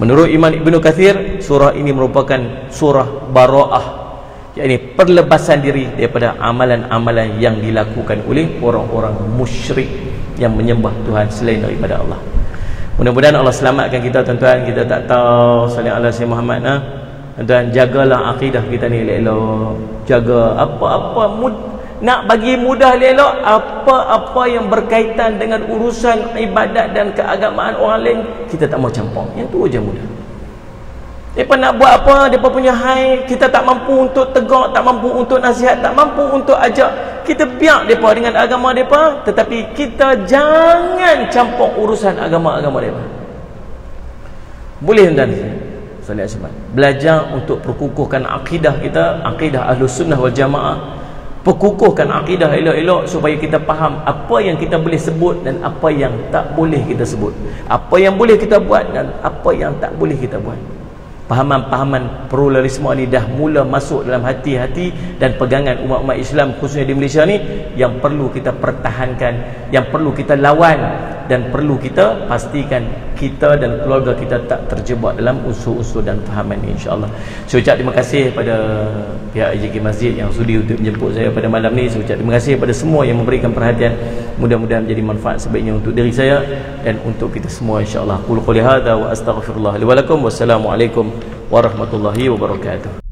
Speaker 1: Menurut Imam Ibnu Katsir, surah ini merupakan surah bara'ah, yakni perlepasan diri daripada amalan-amalan yang dilakukan oleh orang-orang musyrik yang menyembah Tuhan selain daripada Allah. Mudah-mudahan Allah selamatkan kita tuan-tuan. Kita tak tahu, sallallahu alaihi wasallam Muhammad, tuan-tuan, jagalah akidah kita ni elok-elok. Jaga apa-apa nak bagi mudah elok, apa-apa yang berkaitan dengan urusan ibadat dan keagamaan orang lain kita tak mau campur. Yang tu aja mudah. Mereka nak buat apa, mereka punya hai, kita tak mampu untuk tegur, tak mampu untuk nasihat, tak mampu untuk ajak. Kita biar mereka dengan agama mereka, tetapi kita jangan campur urusan agama-agama mereka. Boleh tuan-tuan? Belajar untuk perkukuhkan akidah kita, akidah Ahlus Sunnah wal Jamaah. Perkukuhkan akidah elok-elok supaya kita faham apa yang kita boleh sebut dan apa yang tak boleh kita sebut, apa yang boleh kita buat dan apa yang tak boleh kita buat. Pahaman-pahaman pluralisme ni dah mula masuk dalam hati-hati dan pegangan umat-umat Islam khususnya di Malaysia ni, yang perlu kita pertahankan, yang perlu kita lawan, dan perlu kita pastikan kita dan keluarga kita tak terjebak dalam unsur-unsur dan fahaman ni, insya-Allah. Saya ucap terima kasih pada pihak IJK Masjid yang sudi untuk menjemput saya pada malam ni. Saya ucap terima kasih pada semua yang memberikan perhatian. Mudah-mudahan menjadi manfaat sebaiknya untuk diri saya dan untuk kita semua, insya-Allah. Qul qouli hadza wa astaghfirullah li wa lakum. Wassalamualaikum warahmatullahi wabarakatuh.